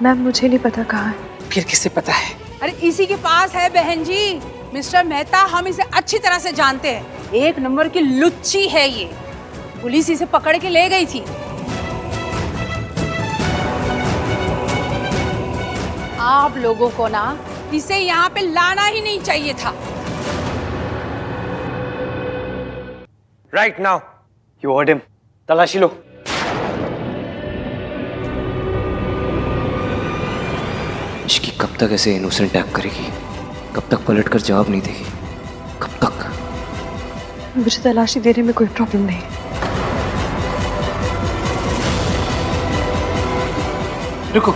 Ma'am मुझे नहीं पता कहाँ है। फिर किसे पता है? अरे इसी के पास है बहन जी। मिस्टर मेहता, हम इसे अच्छी तरह से जानते हैं। एक नंबर की लुच्ची है ये। पुलिस इसे पकड़ के ले गई थी। आप लोगों को ना इसे यहाँ पे लाना ही नहीं चाहिए था। Right now you heard him. तलाशी लो। इश्की कब तक ऐसे इनोसेंट एक्ट करेगी? कब तक पलटकर जवाब नहीं देगी? कब तक? मुझे तलाशी देने में कोई प्रॉब्लम नहीं है। रुको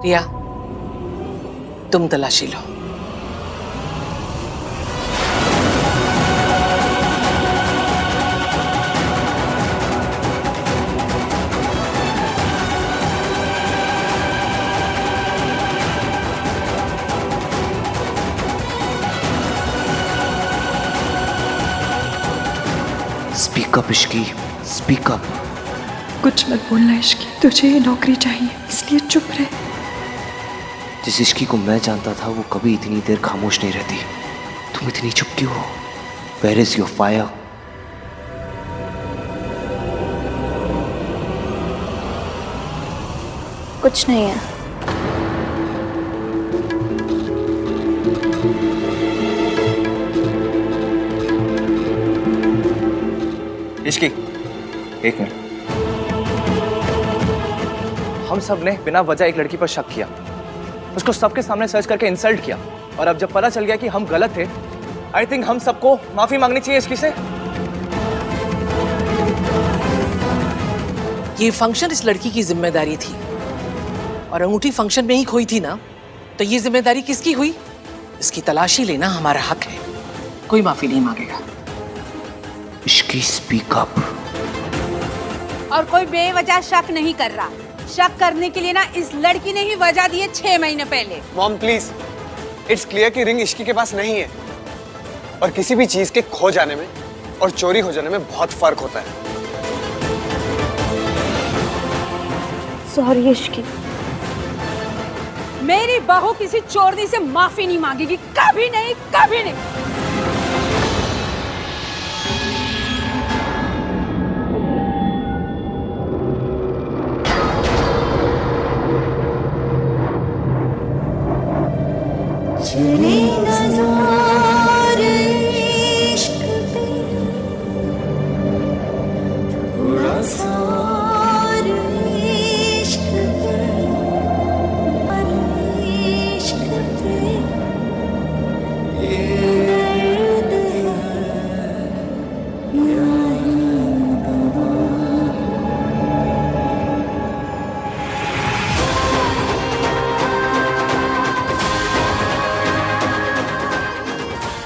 रिया, तुम तलाशी लो। Speak up Ishqi, speak up. कुछ मत बोलना इश्की, तुझे ये नौकरी चाहिए इसलिए चुप रहे। जिस इश्की को मैं जानता था वो कभी इतनी देर खामोश नहीं रहती। तुम इतनी चुप क्यों हो? Where is your fire? कुछ नहीं है। इश्की, एक मिनट। हम सब ने बिना वजह एक लड़की पर शक किया, उसको सबके सामने सर्च करके इंसल्ट किया, और अब जब पता चल गया कि हम गलत थे, आई थिंक हम सबको माफी मांगनी चाहिए इश्की से। ये फंक्शन इस लड़की की जिम्मेदारी थी, और अंगूठी फंक्शन में ही खोई थी ना, तो ये जिम्मेदारी किसकी हुई? इसकी तलाशी लेना हमारा हक है। कोई माफी नहीं मांगेगा। Ishki speak up. और कोई बेवजह शक नहीं कर रहा। शक करने के लिए ना इस लड़की ने ही वजह दी है 6 महीने पहले। मॉम प्लीज, इट्स क्लियर कि रिंग इश्की के पास नहीं है, और किसी भी चीज के खो जाने में और चोरी हो जाने में बहुत फर्क होता है। सॉरी इश्की। मेरी बहू किसी चोरनी से माफी नहीं मांगेगी, कभी नहीं, कभी नहीं।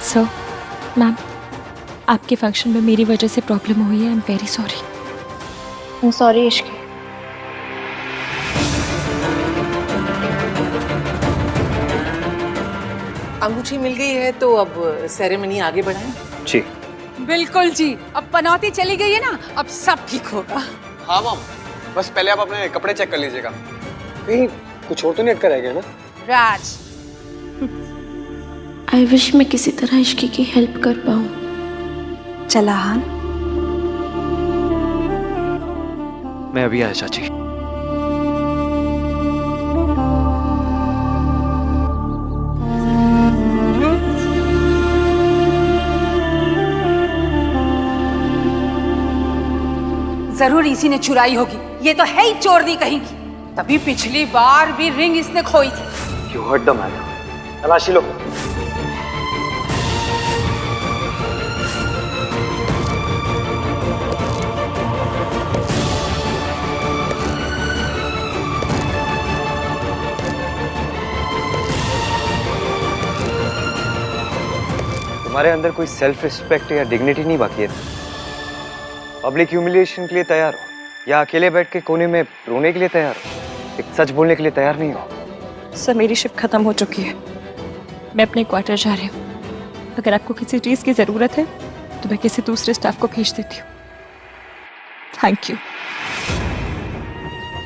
सर, मैम, आपके फंक्शन में मेरी वजह से प्रॉब्लम हुई है। I am very sorry. Sorry Ishki. अंगूठी मिल गई है तो अब सेरेमनी आगे बढ़ाएं। जी बिल्कुल जी। अब पनौती चली गई है ना, अब सब ठीक होगा। हाँ मॉम, बस पहले आप अपने कपड़े चेक कर लीजिएगा, कहीं कुछ और तो नहीं अटका रह गया ना। राज, आई विश मैं किसी तरह इश्की की हेल्प कर पाऊँ। चला हाँ, मैं अभी आया चाची। जरूर इसी ने चुराई होगी। ये तो है ही चोरनी कहीं की। तभी पिछली बार भी रिंग इसने खोई थी। You heard the man. तलाशी लो। तुम्हारे अंदर कोई सेल्फ रिस्पेक्ट या डिग्निटी नहीं बाकी है? पब्लिक ह्यूमिलिएशन के लिए तैयार हो या अकेले बैठ के कोने में रोने के लिए तैयार हो? एक सच बोलने के लिए तैयार नहीं हो? सर, मेरी शिफ्ट खत्म हो चुकी है, मैं अपने क्वार्टर जा रही हूँ। अगर आपको किसी चीज़ की ज़रूरत है तो मैं किसी दूसरे स्टाफ को भेज देती हूँ। Thank you.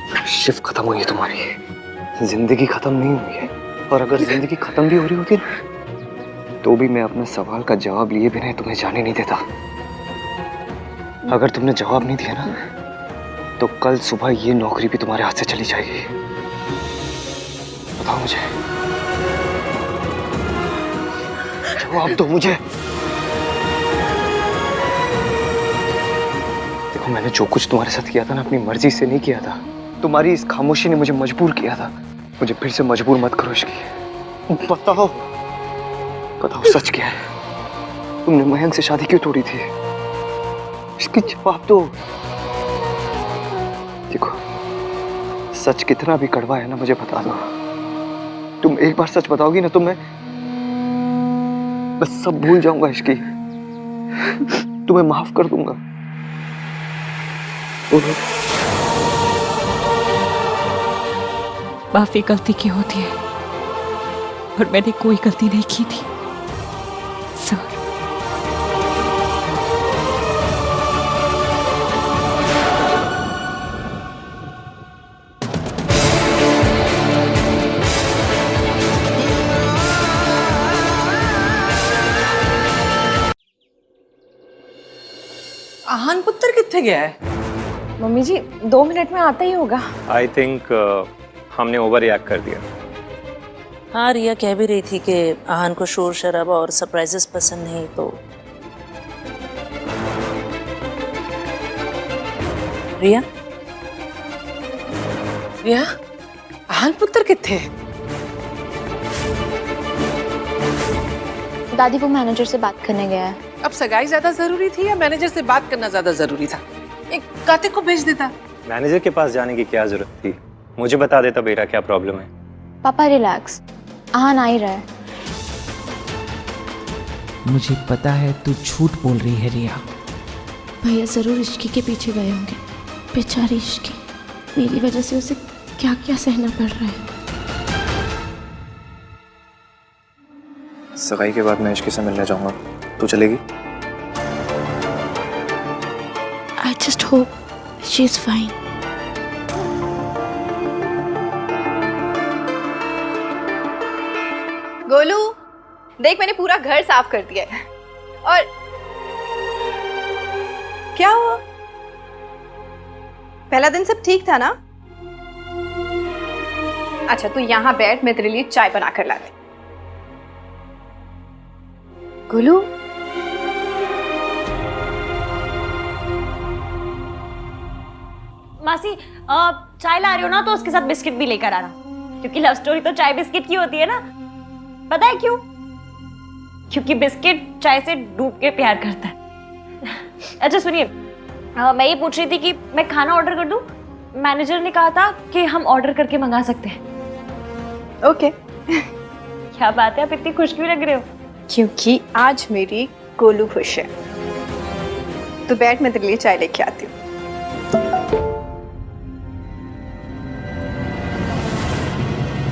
शिफ्ट खत्म हुई है तुम्हारी, जिंदगी खत्म नहीं हुई है। और अगर जिंदगी खत्म भी हो रही होती ना, तो भी मैं अपने सवाल का जवाब लिए बिना तुम्हें जाने नहीं देता। अगर तुमने जवाब नहीं दिया ना, तो कल सुबह ये नौकरी भी तुम्हारे हाथ से चली जाएगी। बताओ मुझे, जवाब दो मुझे। देखो, मैंने जो कुछ तुम्हारे साथ किया था ना, अपनी मर्जी से नहीं किया था। तुम्हारी इस खामोशी ने मुझे मजबूर किया था। मुझे फिर से मजबूर मत करो इसकी। बताओ, बताओ सच क्या है? तुमने मयंक से शादी क्यों तोड़ी थी? इसकी जवाब दो। देखो, सच कितना भी कड़वा है ना, मुझे बता दो। तुम एक बार सच बताओगी ना, तो मैं बस सब भूल जाऊंगा इसकी। तुम्हें माफ कर दूंगा। माफी गलती की होती है, और मैंने कोई गलती नहीं की थी सर। आहान पुत्र कितने गया है? मम्मी जी 2 मिनट में आता ही होगा। आई थिंक हमने ओवर रिएक्ट कर दिया। हाँ, रिया कह भी रही थी कि आहान को शोर शराबा और सरप्राइजेस पसंद नहीं, तो रिया रिया, आहान पुत्र कितने? दादी वो मैनेजर से बात करने गया है। अब सगाई ज्यादा जरूरी थी या मैनेजर से बात करना ज्यादा जरूरी था? एक कातिक को भेज देता। मैनेजर के पास जाने की क्या जरूरत थी? मुझे बता देता मेरा क्या प्रॉब्लम है। पापा रिलैक्स, आहान आ ही रहा है। मुझे पता है तू झूठ बोल रही है रिया। भैया जरूर इश्की के पीछे गए होंगे। बेचारी इश्की, मेरी वजह से उसे क्या क्या सहना पड़ रहा है। सगाई के बाद मैं इश्की से मिलने जाऊंगा, तू चलेगी? I just hope she's fine. Golu, देख मैंने पूरा घर साफ कर दिया है। और क्या हुआ? पहला दिन सब ठीक था ना? अच्छा तू यहाँ बैठ, मैं तेरे लिए चाय बना कर लाती। गोलू, मासी चाय ला रही हो ना, तो उसके साथ बिस्किट भी लेकर आना, क्योंकि लव स्टोरी तो चाय बिस्किट की होती है ना। पता है क्यों? क्योंकि बिस्किट चाय से डूब के प्यार करता है। अच्छा सुनिए, मैं ये पूछ रही थी कि मैं खाना ऑर्डर कर दूं? मैनेजर ने कहा था कि हम ऑर्डर करके मंगा सकते हैं। ओके। क्या बात है, आप इतनी खुश क्यों लग रहे हो? क्योंकि आज मेरी गोलू खुश है। तो बैठ, मैं तेरे लिए चाय लेके आती हूँ।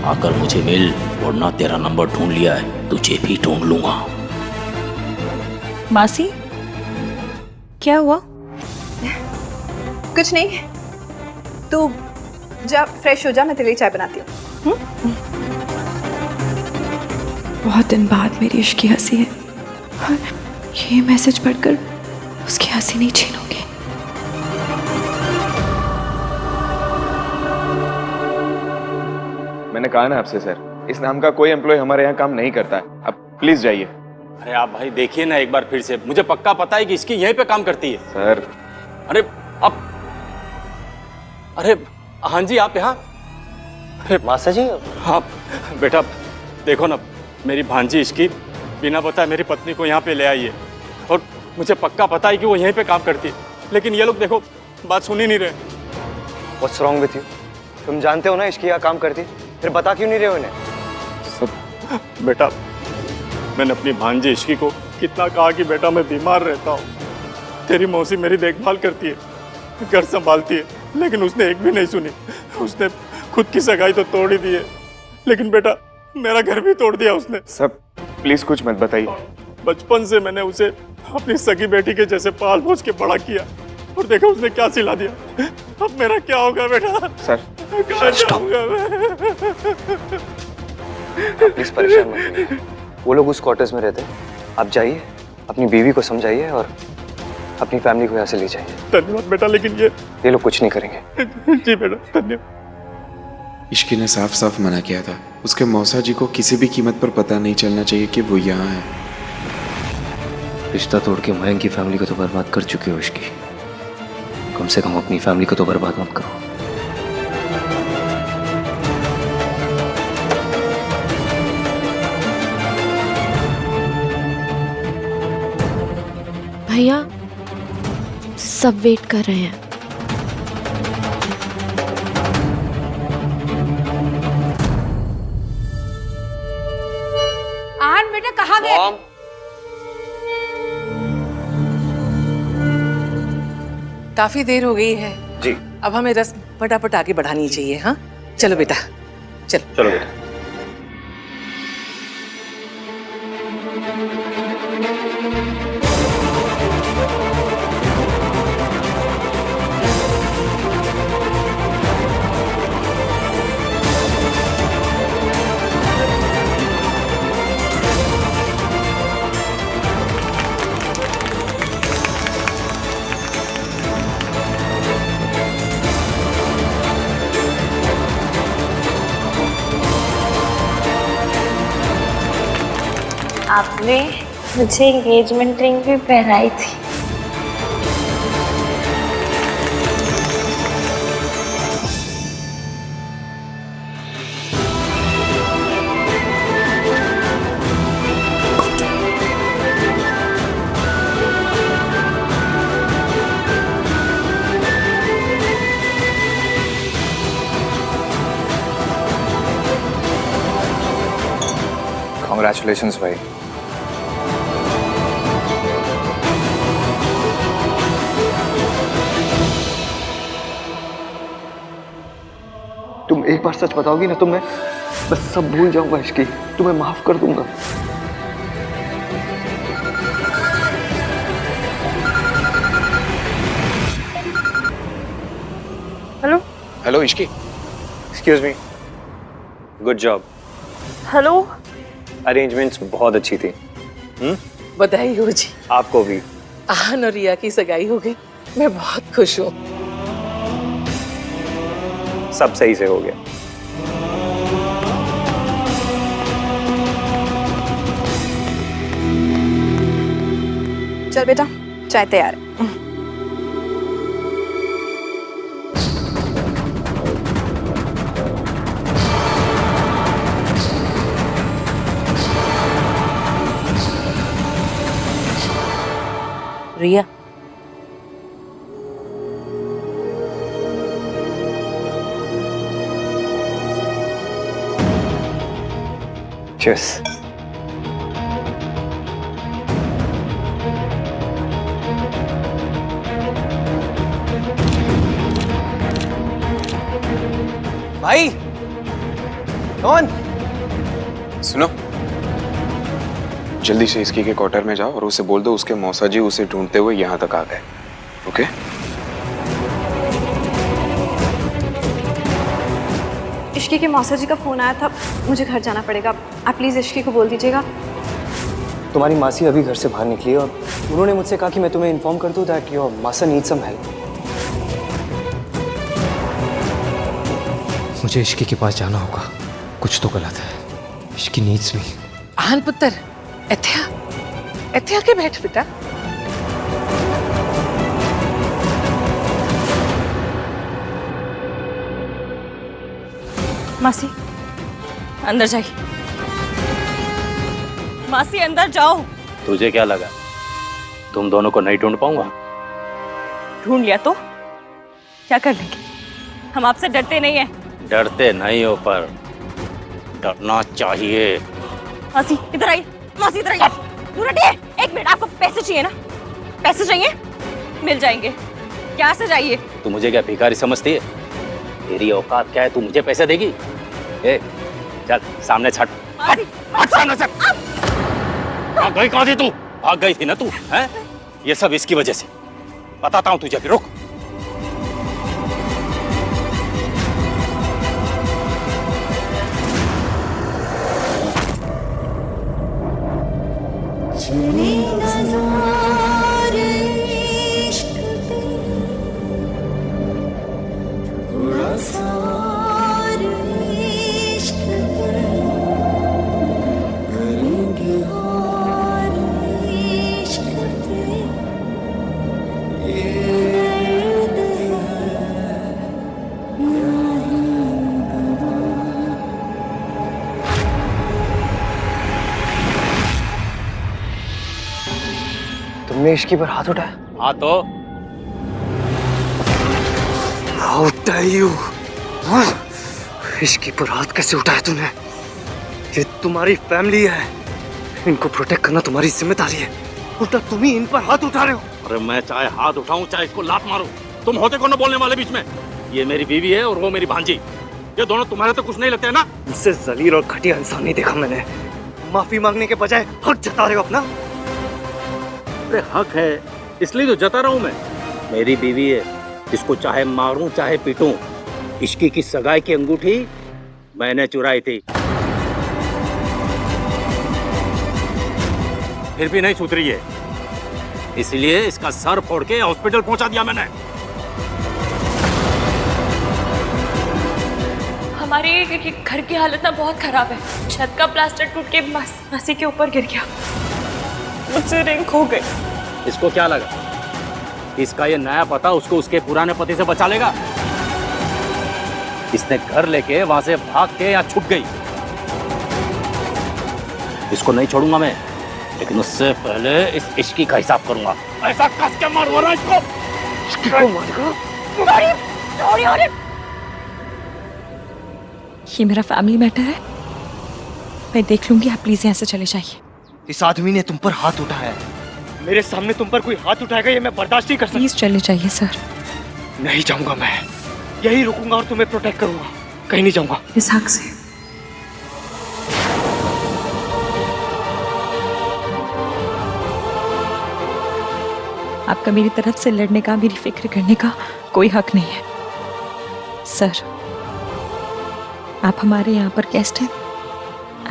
आकर मुझे मिल, वरना तेरा नंबर ढूंढ लिया है, तुझे भी ढूंढ लूंगा। मासी, क्या हुआ? कुछ नहीं, तू जा फ्रेश हो जा, मैं तेरे लिए चाय बनाती हूँ। बहुत दिन बाद मेरी इश्क की हंसी है, और ये मैसेज पढ़कर उसकी हंसी नहीं छीनूंगी। मैंने कहा ना आपसे सर, इस नाम का कोई एम्प्लॉय हमारे यहाँ काम नहीं करता है। अब प्लीज जाइए। अरे आप भाई देखिए ना एक बार फिर से, मुझे पक्का पता है कि इसकी यहीं पे काम करती है। सर अरे अब, अरे हाँ जी आप यहाँ? अरे मासा जी? हाँ बेटा, देखो ना, मेरी भांजी इसकी बिना बताए मेरी पत्नी को यहाँ पे ले आई है, और मुझे पक्का पता है कि वो यहीं पे काम करती है, लेकिन ये लोग देखो बात सुन ही नहीं रहे। What's wrong with you? तुम जानते हो ना इसकी यहाँ काम करती, फिर बता क्यों नहीं रहे हो इन्हें? सब बेटा, मैंने अपनी भांजी इश्की को कितना कहा कि बेटा मैं बीमार रहता हूँ, तेरी मौसी मेरी देखभाल करती है, घर संभालती है, लेकिन उसने एक भी नहीं सुनी। उसने खुद की सगाई तो तोड़ ही दी है, लेकिन बेटा मेरा घर भी तोड़ दिया उसने। सब प्लीज कुछ मत बताइए। बचपन से मैंने उसे अपनी सगी बेटी के जैसे पाल पोस के बड़ा किया, और देखो उसने क्या सिला दिया। अब मेरा क्या होगा बेटा? सर कहाँ जाऊंगा मैं? प्लीज परेशान मत होइए। वो लोग उस क्वार्टर्स में रहते हैं। आप जाइए, अपनी बीवी को समझाइए और अपनी फैमिली को यहाँ से ले जाइए। धन्यवाद बेटा, लेकिन ये लोग कुछ नहीं करेंगे। जी बेटा, धन्यवाद। इश्की ने साफ साफ मना किया था। उसके मौसा जी को किसी भी कीमत पर पता नहीं चलना चाहिए कि वो यहाँ है। रिश्ता तोड़ के मयंक की फैमिली को तो बर्बाद कर चुकी हो इश्की, कम से कम अपनी फैमिली को तो बर्बाद मत करो। भैया सब वेट कर रहे हैं। आन बेटा कहाँ गए? काफी देर हो गई है जी। अब हमें रस्म फटाफट आगे बढ़ानी चाहिए। हाँ चलो बेटा, चलो चलो बेटा। आपने मुझे एंगेजमेंट रिंग भी पहनाई थी। Congratulations भाई। तुम एक बार सच बताओगी ना तो मैं बस सब भूल जाऊंगा इश्की, तुम्हें माफ कर दूंगा। Hello hello Ishki. Excuse me. Good job. Hello. Arrangements बहुत अच्छी थी। बधाई हो जी। आपको भी। आन और रिया की सगाई हो गई, मैं बहुत खुश हूँ। सब सही से हो गया। चल बेटा, चाय तैयार है। रिया, Cheers. भाई कौन? सुनो, जल्दी से इसकी के क्वार्टर में जाओ और उसे बोल दो उसके मौसा जी उसे ढूंढते हुए यहाँ तक आ गए। ओके? इश्की के मौसा जी का फोन आया था, मुझे घर जाना पड़ेगा। आप प्लीज इश्की को बोल दीजिएगा। तुम्हारी मासी अभी घर से बाहर निकली है और उन्होंने मुझसे कहा कि मैं तुम्हें इन्फॉर्म कर दूं दैट योर मासा नीड्स सम हेल्प। मुझे इश्की के पास जाना होगा, कुछ तो गलत है। इश्की नीड्स मी। आन पुत्र, इत्थे आके बैठ बेटा। मासी अंदर जाइए। मासी अंदर जाओ। तुझे क्या लगा तुम दोनों को नहीं ढूंढ पाऊंगा? ढूंढ लिया तो क्या कर लेंगे? हम आपसे डरते नहीं हैं। डरते नहीं हो पर डरना चाहिए। मासी इधर आइए। मासी इधर आइए। दूर हटिए। एक मिनट, आपको पैसे चाहिए ना? पैसे चाहिए? मिल जाएंगे। क्या से चाहिए? तू मुझे क्या भिखारी समझती है? तेरी औकात क्या है, तू मुझे पैसे देगी? ए, चल सामने छट। हट सामने से। भाग गई कहाँ थी तू? भाग गई थी ना तू, हैं? ये सब इसकी वजह से। बताता हूँ तुझे, भी रुक। तुमने इश्की पर हाथ उठाया? हाँ तो How dare you? हाँ? इश्की पर हाथ कैसे उठाया तूने? ये तुम्हारी फैमिली है, इनको प्रोटेक्ट करना तुम्हारी जिम्मेदारी है। उल्टा तुम ही इन पर हाथ उठा रहे हो। अरे मैं चाहे हाथ उठाऊं चाहे इसको लात मारूं, तुम होते कौन बोलने वाले बीच में? ये मेरी बीवी है और वो मेरी भांजी। ये दोनों तुम्हारे तो कुछ नहीं लगते हैं ना? मुझसे जलील और घटिया इंसान नहीं देखा मैंने। माफी मांगने के बजाय हक जता रहे हो अपना। अरे हक है इसलिए तो जता रहा हूं मैं। मेरी बीवी है, इसको चाहे मारूं चाहे पीटूं। इश्की की सगाई की अंगूठी मैंने चुराई थी, फिर भी नहीं सुधरी है, इसलिए इसका सर फोड़ के हॉस्पिटल पहुंचा दिया मैंने। हमारे घर की हालत ना बहुत खराब है। छत का प्लास्टर टूट के मासी के ऊपर गिर गया, मुझसे रिंग खो गई। इसको क्या लगा इसका ये नया पता उसको उसके पुराने पति से बचा लेगा? इसने घर लेके वहां से भाग के यहाँ छुप गई। इसको नहीं छोड़ूंगा मैं, लेकिन उससे पहले इस इश्की का हिसाब करूंगा। ऐसा कस के मारूंगा ना इसको। इश्की को मारेगा? ये मेरा फैमिली मैटर है, मैं देख लूंगी। आप प्लीज यहाँ से चले जाइए। इस आदमी ने तुम पर हाथ उठाया है, मेरे सामने तुम पर कोई हाथ उठाएगा ये मैं बर्दाश्त नहीं कर सकता। प्लीज चले जाइए सर। नहीं जाऊंगा मैं, यही रुकूंगा और तुम्हें प्रोटेक्ट करूंगा, कहीं नहीं जाऊंगा। इस हक से आपका मेरी तरफ से लड़ने का, मेरी फिक्र करने का कोई हक नहीं है सर। आप हमारे यहाँ पर गेस्ट हैं,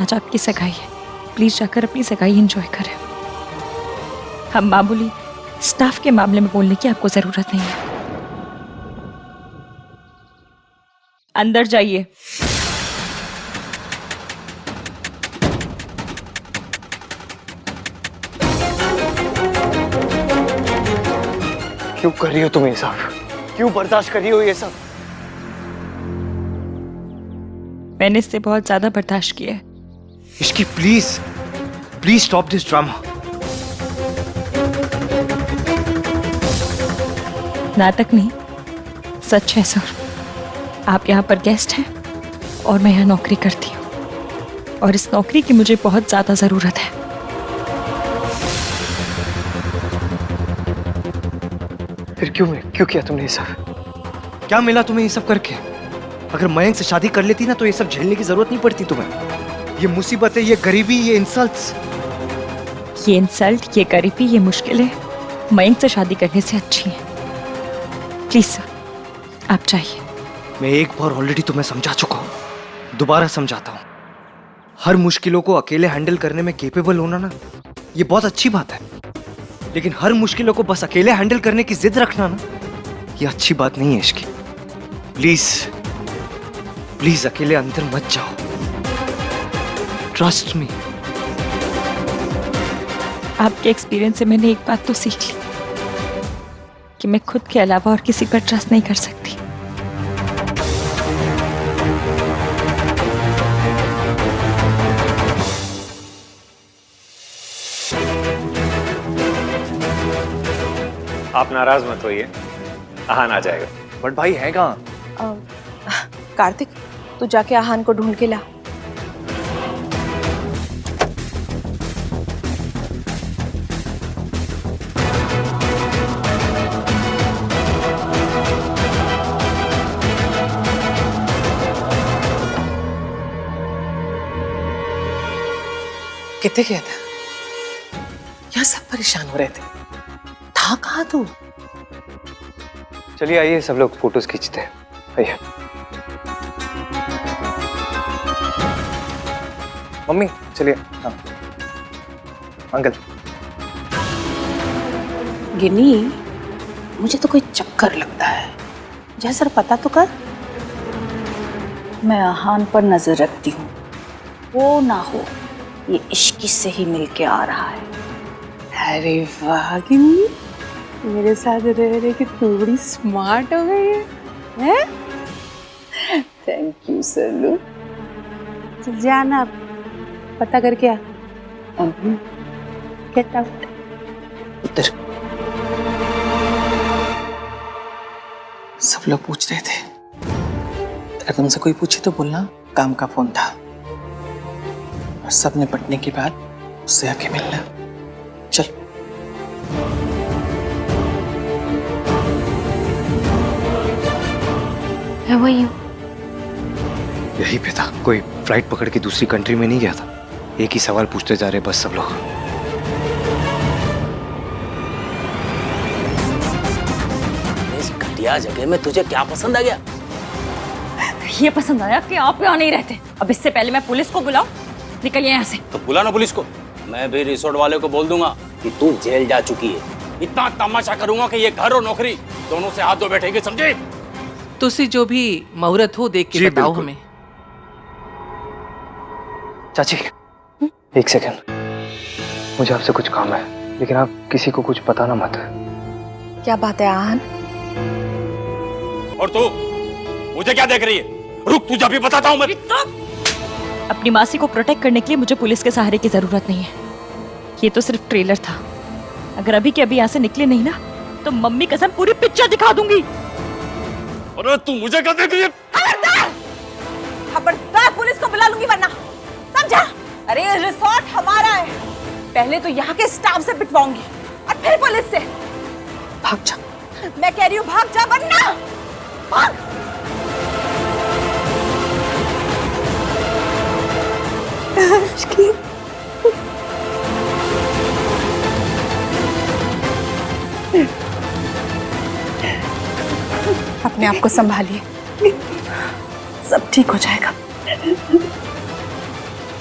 आज आपकी सगाई है, प्लीज जाकर अपनी सगाई एंजॉय करें। हम मामूली स्टाफ के मामले में बोलने की आपको जरूरत नहीं है। अंदर जाइए। क्यों कर रही हो तुम ये सब? क्यों बर्दाश्त कर रही हो ये सब? मैंने इससे बहुत ज्यादा बर्दाश्त किया है। Ishki please please stop this drama. नाटक नहीं, सच है सर। आप यहाँ पर गेस्ट हैं और मैं यहाँ नौकरी करती हूँ, और इस नौकरी की मुझे बहुत ज्यादा जरूरत है। फिर क्यों किया तुमने ये सब? क्या मिला तुम्हें ये सब करके? अगर मयंक से शादी कर लेती ना तो ये सब झेलने की जरूरत नहीं पड़ती तुम्हें। ये मुसीबतें, ये गरीबी, ये इंसल्ट्स। ये इंसल्ट, ये गरीबी, ये मुश्किलें मयंक से शादी करने से अच्छी हैं। प्लीज सर आप चाहिए। मैं एक बार ऑलरेडी तुम्हें समझा चुका हूँ, दोबारा समझाता हूँ। हर मुश्किलों को अकेले हैंडल करने में केपेबल होना ना, ये बहुत अच्छी बात है, लेकिन हर मुश्किलों को बस अकेले हैंडल करने की जिद रखना ना, ये अच्छी बात नहीं है इश्की। प्लीज प्लीज अकेले अंदर मत जाओ, ट्रस्ट मी। आपके एक्सपीरियंस से मैंने एक बात तो सीख ली कि मैं खुद के अलावा और किसी पर ट्रस्ट नहीं कर सकती। आप नाराज मत होइए, आहान आ जाएगा। बट भाई है कहाँ? कार्तिक तू जाके आहान को ढूंढ के ला। कितने गया था? यहाँ सब परेशान हो रहे थे। था कहाँ तू? चलिए आइए सब लोग फोटोज खींचते हैं। आइए। मम्मी चलिए। हाँ अंकल। गिन्नी, मुझे तो कोई चक्कर लगता है। जैसर पता तो कर। मैं आहान पर नजर रखती हूँ, वो ना हो ये इश्की से ही मिलके आ रहा है। अरे वाह गिन्नी, मेरे साथ रह रहे कि तू बड़ी स्मार्ट हो गई है? Thank you Sallu. चल जाना, पता करके आ। Get out. उधर सब लोग पूछ रहे थे, अगर तुमसे कोई पूछे तो बोलना काम का फोन था। और सब निपटने के बाद उससे आके मिलना। चल। वही हूँ। यही पे था, कोई फ्लाइट पकड़ के दूसरी कंट्री में नहीं गया था। एक ही सवाल पूछते जा रहे बस सब लोग। इस घटिया जगह में तुझे क्या पसंद आ गया? ये पसंद आया कि आप यहाँ नहीं रहते। अब इससे पहले मैं पुलिस को बुलाऊं, निकलिए यहाँ से। तो बुला ना पुलिस को। मैं भी रिसोर्ट वाले को बोल दूंगा कि तू जेल जा चुकी है। इतना तमाशा करूंगा कि ये घर और नौकरी दोनों से हाथ धो बैठेगी, समझे? तुसी जो भी मुहूर्त हो देख के बताओ हमें। चाची एक सेकंड, मुझे आपसे कुछ काम है, लेकिन आप किसी को कुछ बताना मत। क्या बात है आहान? और तू मुझे क्या देख रही है? रुक, तुझे अभी बताता हूँ मैं। अपनी मासी को प्रोटेक्ट करने के लिए मुझे पुलिस के सहारे की जरूरत नहीं है। ये तो सिर्फ ट्रेलर था। अगर अभी के अभी यहाँ से निकले नहीं ना तो मम्मी कसम पूरी पिक्चर दिखा दूंगी। अरे तू मुझे क्या देख रही है? खबरदार! खबरदार, पुलिस को बुला लूंगी वरना, समझा? अरे ये रिसोर्ट हमारा है। पहले तो यहाँ के स्टाफ से पिटवाऊंगी और फिर पुलिस से। भाग जा। मैं कह रही हूँ भाग जा वरना भाग। अपने आप को संभालिए, सब ठीक हो जाएगा।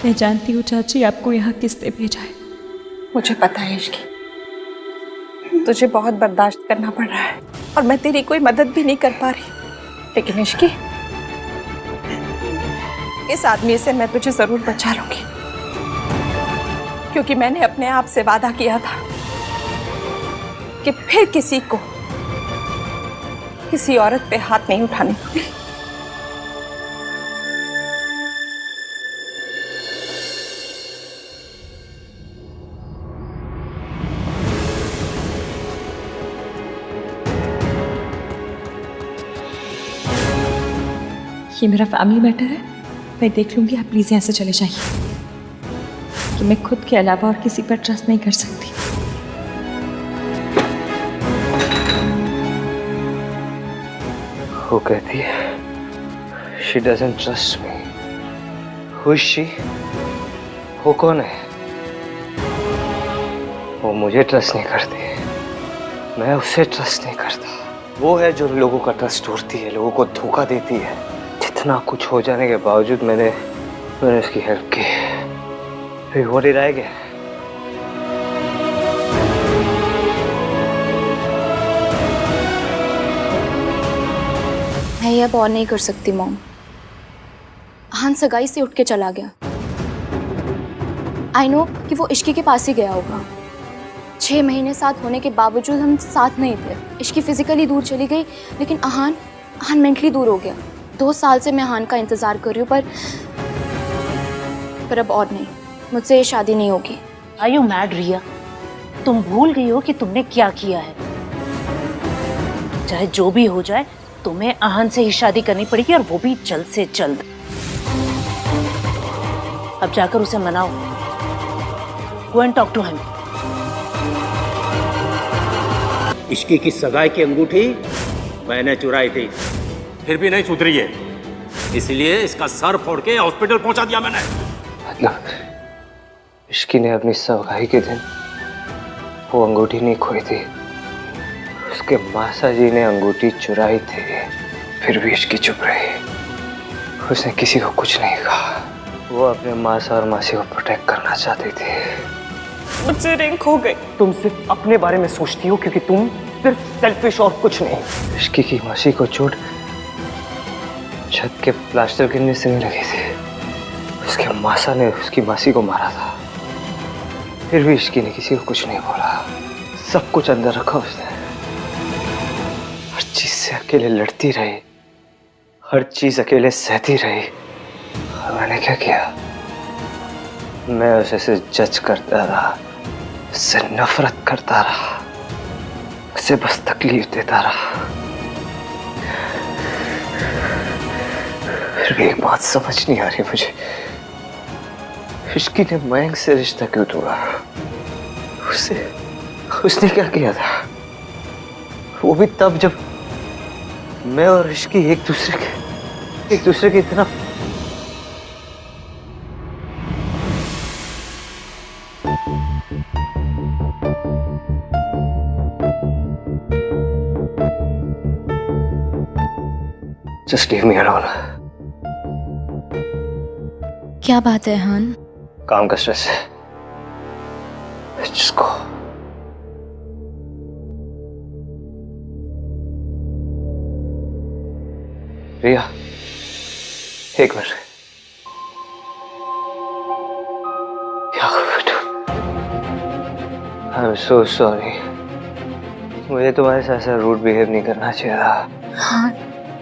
मैं जानती हूँ चाची आपको यहाँ किसने भेजा है। मुझे पता है इश्की, तुझे बहुत बर्दाश्त करना पड़ रहा है और मैं तेरी कोई मदद भी नहीं कर पा रही। लेकिन इश्की, इस आदमी से मैं तुझे जरूर बचा लूंगी, क्योंकि मैंने अपने आप से वादा किया था कि फिर किसी को किसी औरत पे हाथ नहीं उठाने। ये मेरा फैमिली मैटर है, मैं देख लूंगी। आप प्लीज यहाँ से चले जाइए कि मैं खुद के अलावा और किसी पर ट्रस्ट नहीं कर सकती। वो कहती है she doesn't trust me. Who is she? वो कौन है? वो मुझे ट्रस्ट नहीं करती, मैं उसे ट्रस्ट नहीं करता। वो है जो लोगों का ट्रस्ट तोड़ती है, लोगों को धोखा देती है। जितना कुछ हो जाने के बावजूद मैंने उसकी हेल्प की। फिर वो रह गया। मैं ये अब और नहीं कर सकती मॉम। आहान सगाई से उठ के चला गया। आई नो कि वो इश्की के पास ही गया होगा। 6 महीने साथ होने के बावजूद हम साथ नहीं थे। इश्की फिजिकली दूर चली गई, लेकिन आहान मेंटली दूर हो गया। 2 साल से मैं आहान का इंतजार कर रही हूँ, पर अब और नहीं, मुझसे ये शादी नहीं होगी। आर यू मैड रिया? तुम भूल गई हो कि तुमने क्या किया है। चाहे जो भी हो जाए, तुम्हें आहान से ही शादी करनी पड़ेगी, और वो भी जल्द से जल्द। अब जाकर उसे मनाओ। Go and talk to him. इश्की की सगाई की अंगूठी मैंने चुराई थी, फिर भी नहीं सुधरी है, इसलिए इसका सर फोड़ के हॉस्पिटल पहुंचा दिया मैंने। मतलब इश्की ने अपनी सगाई के दिन वो अंगूठी नहीं खोई थी, उसके मासा जी ने अंगूठी चुराई थी, फिर भी इसकी चुप रही। उसने किसी को कुछ नहीं कहा। वो अपने मासा और मासी को प्रोटेक्ट करना चाहती थी। मुझसे रिंग खो गई। तुम सिर्फ अपने बारे में सोचती हो क्योंकि तुम सिर्फ सेल्फिश और कुछ नहीं। इश्की की मासी को चोट छत के प्लास्टर गिरने से नहीं लगी थी। उसके मासा ने उसकी मासी को मारा था, फिर भी इश्की ने किसी को कुछ नहीं बोला। सब कुछ अंदर रखा उसने। हर चीज से अकेले लड़ती रही, हर चीज अकेले सहती रही। और मैंने क्या किया? मैं उसे जज करता रहा, उससे नफरत करता रहा, उसे बस तकलीफ देता रहा। फिर भी एक बात समझ नहीं आ रही मुझे, इश्की ने मयंक से रिश्ता क्यों तोड़ा? उसने क्या किया था? वो भी तब जब मैं और इश्की एक दूसरे की इतना Just leave me alone. क्या बात है हान? काम का स्ट्रेस है। जिसको रिया, एक मिनट। क्या आई एम सो सॉरी। मुझे तुम्हारे साथ ऐसा रूड बिहेव नहीं करना चाहिए था। हाँ।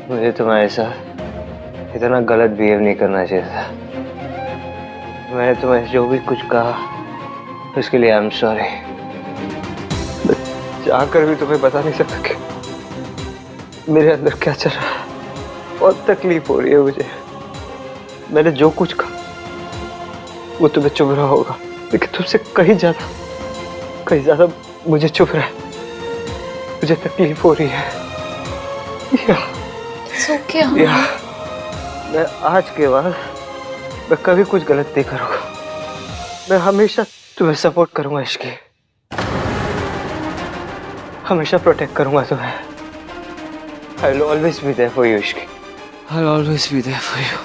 मुझे तुम्हारे साथ इतना गलत बिहेव नहीं करना चाहिए था। मैंने तुम्हें जो भी कुछ कहा उसके लिए आई एम सॉरी। जाकर भी तुम्हें बता नहीं सकता कि मेरे अंदर क्या चल रहा है। बहुत तकलीफ हो रही है मुझे। मैंने जो कुछ कहा वो तुम्हें चुभ रहा होगा, लेकिन तुमसे कहीं ज्यादा मुझे चुभ रहा है। मुझे तकलीफ हो रही है। या, मैं आज के बाद मैं कभी कुछ गलत नहीं करूंगा। मैं हमेशा तुम्हें सपोर्ट करूंगा इश्की, हमेशा प्रोटेक्ट करूंगा तुम्हें। I will always be there for you, Ishki. I'll always be there for you.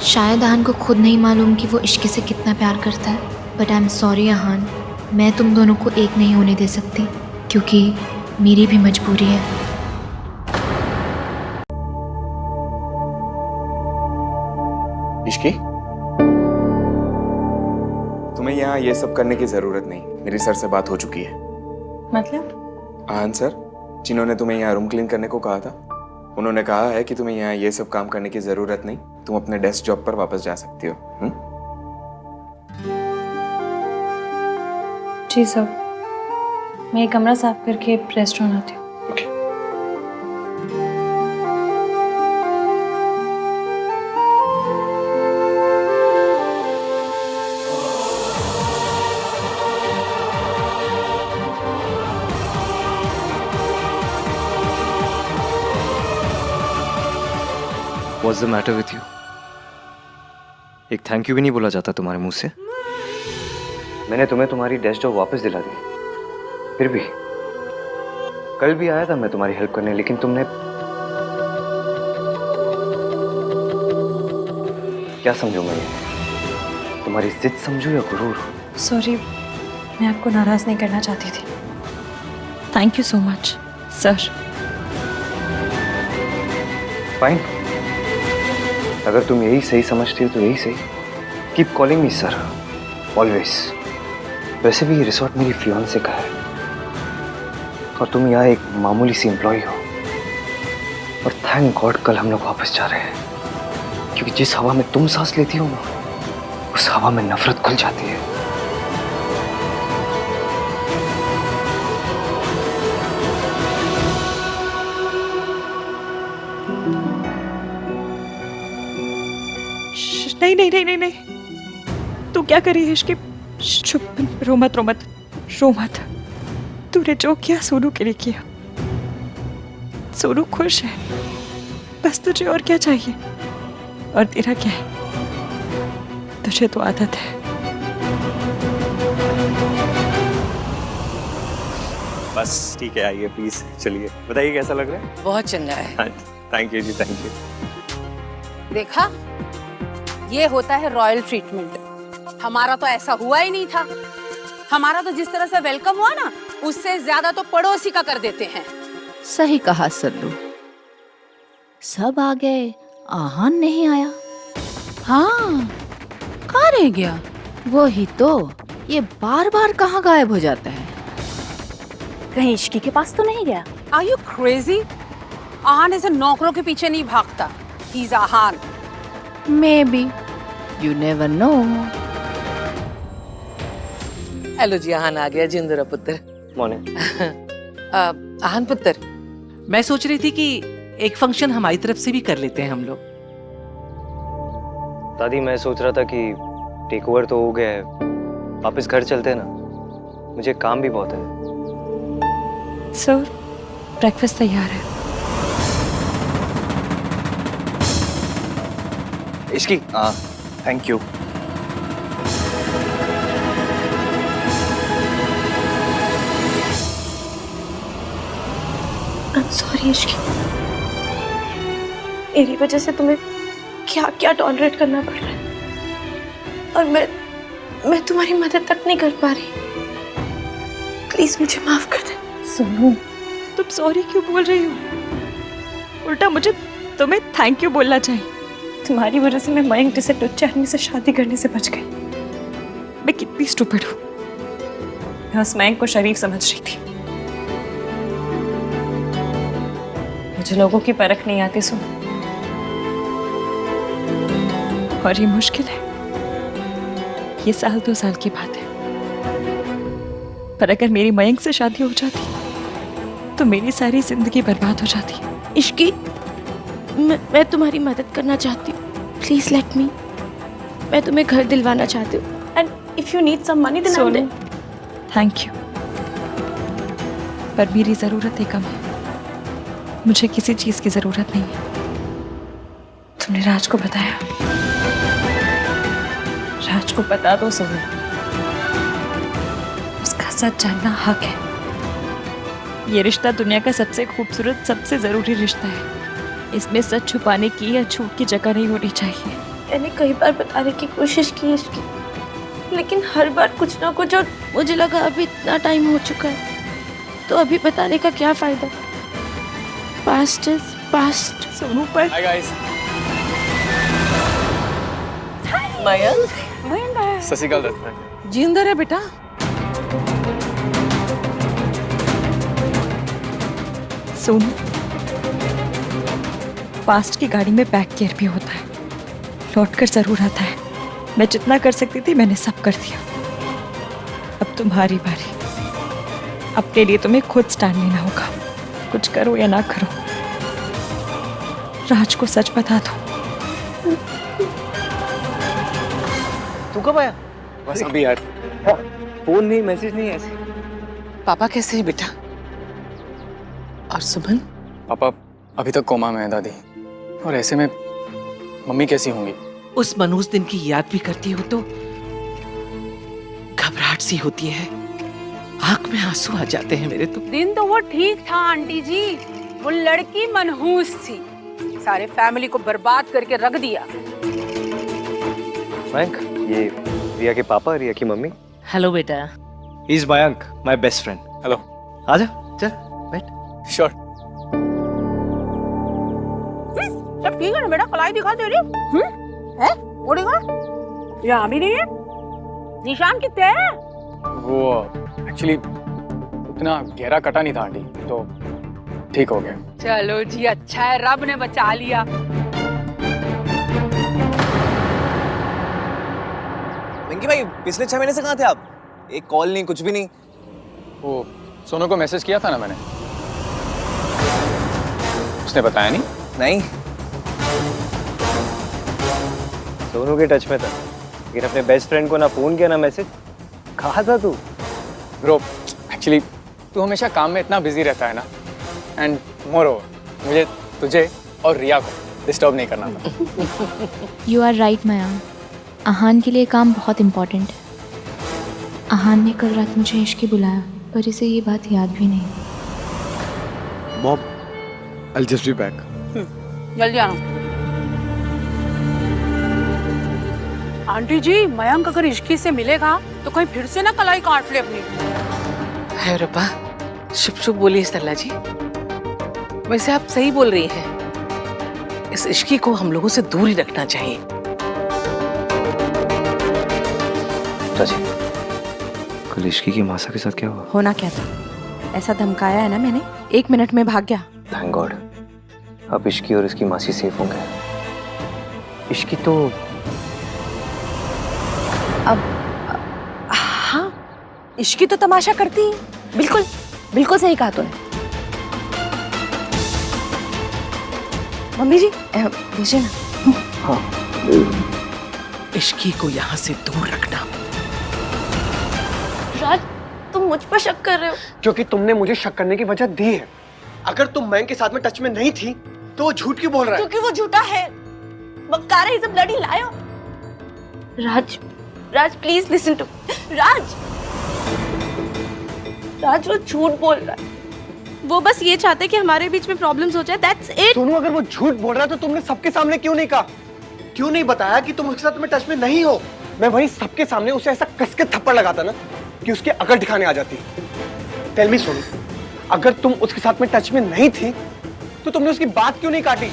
शायद आहान को खुद नहीं मालूम कि वो इश्की से कितना प्यार करता है, बट आई एम सॉरी आहान, मैं तुम दोनों को एक नहीं होने दे सकती क्योंकि मेरी भी मजबूरी है। इश्की, तुम्हें यहाँ ये सब करने की जरूरत नहीं। मेरी सर से बात हो चुकी है। मतलब? आहान सर, जिन्होंने तुम्हें यहाँ रूम क्लीन करने को कहा था, उन्होंने कहा है कि तुम्हें यहाँ ये सब काम करने की जरूरत नहीं। तुम अपने डेस्क जॉब पर वापस जा सकती हो। जी सर, मैं कमरा साफ करके रेस्टोरेंट आती हूँ। What's the matter with you? एक थैंक यू भी नहीं बोला जाता तुम्हारे मुंह से? मैंने तुम्हें तुम्हारी डेस्क जॉब वापस दिला दी। फिर भी कल भी आया था मैं तुम्हारी हेल्प करने, लेकिन तुमने क्या समझो? मैं तुम्हारी जिद समझू या गुरूर? सॉरी, मैं आपको नाराज नहीं करना चाहती थी। Thank you so much sir. Fine, अगर तुम यही सही समझती हो तो यही सही। Keep calling me sir, always. वैसे भी ये रिसोर्ट मेरी फियांसे का है और तुम यहाँ एक मामूली सी एम्प्लॉय हो। और थैंक गॉड कल हम लोग वापस जा रहे हैं, क्योंकि जिस हवा में तुम सांस लेती हो ना, उस हवा में नफरत घुल जाती है। नहीं नहीं नहीं नहीं नहीं, तू क्या करी है इश्की? चुप, रो मत रो मत रो मत। तूने जो किया सोनू के लिए किया। सोनू खुश है, बस तुझे और क्या चाहिए? और तेरा क्या है? तुझे तो आदत है। बस ठीक है, आइए प्लीज, चलिए बताइए कैसा लग रहा है। बहुत चंगा है। Thank you ji, thank you. देखा, ये होता है रॉयल ट्रीटमेंट। हमारा तो ऐसा हुआ ही नहीं था। हमारा तो जिस तरह से वेलकम हुआ ना, उससे ज्यादा तो पड़ोसी का कर देते हैं। सही कहा सल्लू, सब आ गए, आहान नहीं आया। हाँ, कहाँ रह गया? वही तो, ये बार बार कहाँ गायब हो जाता है? कहीं इश्की के पास तो नहीं गया? Are you crazy? आहान ऐसे नौकरों के पीछे नहीं भागता। He's Aahan. Maybe, you never know. Hello ji, Aahan आ गया। जिंदरा पुत्र। मॉर्निंग। आहान पुत्र, मैं सोच रही थी कि एक फंक्शन हमारी तरफ से भी कर लेते हैं हम लोग। दादी मैं सोच रहा था कि टेक ओवर तो हो गया है, वापस घर चलते हैं ना, मुझे काम भी बहुत है। सर, ब्रेकफास्ट तैयार है। Ishki, thank you. I'm sorry Ishki, मेरी वजह से तुम्हें क्या क्या टॉलरेट करना पड़ रहा है, और मैं तुम्हारी मदद तक नहीं कर पा रही। प्लीज मुझे माफ कर दे। सोनू, तुम सॉरी क्यों बोल रही हो? उल्टा मुझे तुम्हें थैंक यू बोलना चाहिए। तुम्हारी वजह से मैं मयंक जैसे टुच्चे आदमी से शादी करने से बच गई। मैं कितनी स्टूपिड हूँ। मैं उस मयंक को शरीफ समझ रही थी। मुझे लोगों की परख नहीं आती सुन। और ये मुश्किल है, ये 1-2 साल की बात है, पर अगर मेरी मयंक से शादी हो जाती तो मेरी सारी जिंदगी बर्बाद हो जाती। इश्की, मैं तुम्हारी मदद करना चाहती हूँ। Please let me. मैं तुम्हें घर दिलवाना चाहती हूँ। And if you need some money then I will. Thank you, पर मेरी जरूरतें कम है। मुझे किसी चीज की जरूरत नहीं है। तुमने राज को बताया? राज को बता दो सोनू, उसका सच जानना हक है। ये रिश्ता दुनिया का सबसे खूबसूरत, सबसे जरूरी रिश्ता है। इसमें सच छुपाने की या झूठ की जगह नहीं होनी चाहिए। मैंने कई बार बताने की कोशिश की इसकी, लेकिन हर बार कुछ ना कुछ, और मुझे लगा अभी इतना टाइम हो चुका है तो अभी बताने का क्या फायदा। Past is past. सोनू पर हाय गाइस। मयंक, सत श्री अकाल दत्ता। जिंदर है बेटा। सोनू, पास्ट की गाड़ी में बैक गियर भी होता है, लौट कर जरूर आता है। मैं जितना कर सकती थी मैंने सब कर दिया। अब तुम्हारी बारी। अपने लिए तुम्हें खुद स्टैंड लेना होगा, कुछ करो या ना करो। राज को सच बता दो। तू कब आया? बस अभी यार। फोन नहीं, मैसेज नहीं, ऐसे। पापा कैसे है बेटा? और सुमन? पापा अभी तक कोमा में है दादी, और ऐसे में मम्मी कैसी होंगी? उस मनहूस दिन की याद भी करती हो तो घबराहट सी होती है, आंख में आंसू आ जाते हैं मेरे तो। दिन तो वो ठीक था आंटी जी, वो लड़की मनहूस थी, सारे फैमिली को बर्बाद करके रख दिया। मयंक, ये रिया के पापा, रिया की मम्मी। हेलो बेटा। He is Mayank, my best friend. Hello. आजा, चल बैठ। श्योर। सब ठीक है ना बेटा? कलाई दिखा तेरी। है? वो दिखा? यहाँ भी नहीं है। निशान कितने हैं? वो एक्चुअली उतना गहरा कटा नहीं था आंटी, तो ठीक हो गया। चलो जी, अच्छा है, रब ने बचा लिया। वेंकी भाई, पिछले 6 महीने से कहाँ थे आप? एक कॉल नहीं, कुछ भी नहीं। वो सोनू को मैसेज किया था ना मैंने, उसने बताया नहीं। नहीं, सोनू के टच में था, लेकिन अपने बेस्ट फ्रेंड को ना फोन किया ना मैसेज। कहा था तू? ब्रो, एक्चुअली तू हमेशा काम में इतना बिजी रहता है ना, एंड मोरओवर मुझे तुझे और रिया को डिस्टर्ब नहीं करना था। यू आर राइट मयंक, आहान के लिए काम बहुत इम्पोर्टेंट है। आहान ने कल रात मुझे इश्की बुलाया, पर इसे ये बात याद भी नहीं। Mom, I'll just be back. जल्दी आना। आंटी जी, मयंक अगर इश्की से मिलेगा तो कहीं फिर से ना कलाई काट ले अपनी। है रब्बा, शुभ शुभ बोलिए सरला जी। वैसे आप सही बोल रही हैं, इस इश्की को हम लोगों से दूर ही रखना चाहिए। राजी, कल इश्की की मासा के साथ क्या हुआ? होना क्या था? ऐसा धमकाया है ना मैंने, 1 मिनट में भाग गया। थैंक गॉड, अब इश्की और इसकी मासी सेफ होंगे। इश्की तो हाँ, इश्की तो तमाशा करती है। बिल्कुल बिल्कुल सही कहा तूने। मम्मी जी भेजे ना। हाँ, इश्की को यहाँ से दूर रखना। राज, तुम मुझ पर शक कर रहे हो? क्योंकि तुमने मुझे शक करने की वजह दी है। अगर तुम मयंक के साथ में टच में नहीं थी तो वो झूठ क्यों बोल रहा है? क्योंकि वो झूठा है। बकरा है, सब ब्लडी लायो। राज, राज प्लीज लिसन टू। राज, राज वो झूठ बोल रहा है। वो बस ये चाहते कि हमारे बीच में प्रॉब्लम्स हो जाए, दैट्स इट। सोनू, अगर वो झूठ बोल रहा है तो तुमने सबके सामने क्यों नहीं कहा? क्यों नहीं बताया कि तुम उसके साथ में टच में नहीं हो? मैं वहीं सबके सामने उसे ऐसा कस के थप्पड़ लगाता ना कि उसकी अकल ठिकाने आ जाती। टेल मी सोनू, अगर तुम उसके साथ में टच में नहीं थी तो तुमने उसकी बात क्यों नहीं काटी?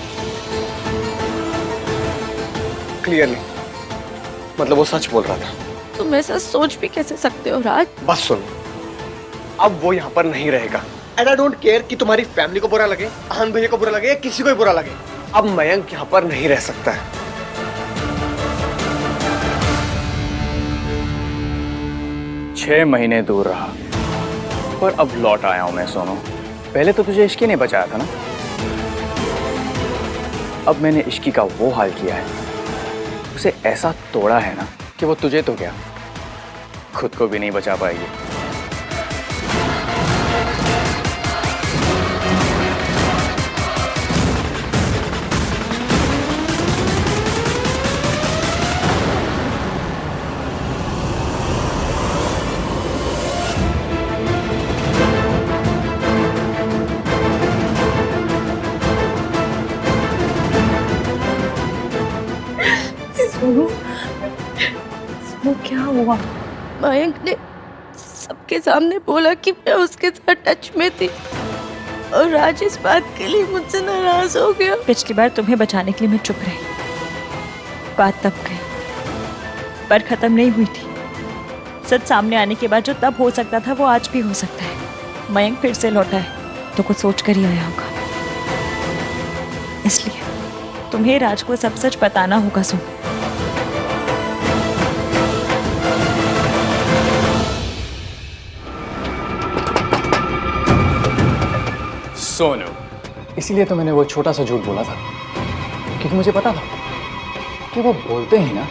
क्लियरली मतलब वो सच बोल रहा था। तुम ऐसा सोच भी कैसे सकते हो राज? बस सुनो, अब वो यहाँ पर नहीं रहेगा। एंड आई डोंट केयर कि तुम्हारी फैमिली को बुरा लगे, आन भैया को बुरा लगे या किसी को भी बुरा लगे। अब मयंक यहाँ पर नहीं रह सकता है। 6 महीने दूर रहा, पर अब लौट आया हूं मैं सोनू। पहले तो तुझे इश्की ने बचाया था ना, अब मैंने इश्की का वो हाल किया है, उसे ऐसा तोड़ा है ना कि वो तुझे तो क्या, खुद को भी नहीं बचा पाएगी। वो क्या हुआ? मयंक ने सबके सामने बोला कि मैं उसके साथ टच में थी और राज इस बात के लिए मुझसे नाराज हो गया। पिछली बार तुम्हें बचाने के लिए मैं चुप रही, बात तब गई पर खत्म नहीं हुई थी। सच सामने आने के बाद जो तब हो सकता था वो आज भी हो सकता है। मयंक फिर से लौटा है तो कुछ सोच कर ही आया होगा, इसलिए तुम्हें राज को सब सच बताना होगा। सोनू, इसीलिए तो मैंने वो छोटा सा झूठ बोला था, क्योंकि मुझे पता था कि वो बोलते ही ना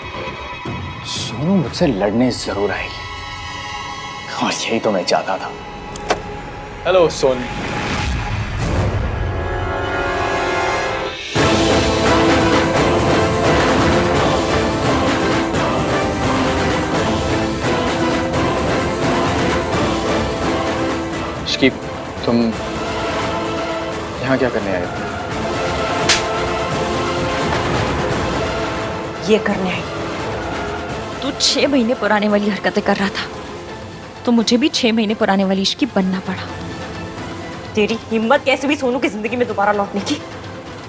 सोनू मुझसे लड़ने जरूर आएगी, और यही तो मैं चाहता था। हेलो सोनू। इश्की, तुम यहाँ क्या करने आए हो? ये करने आई। तू 6 महीने पुराने वाली हरकतें कर रहा था तो मुझे भी 6 महीने पुराने वाली इश्की बनना पड़ा। तेरी हिम्मत कैसे भी सोनू की जिंदगी में दोबारा लौटने की।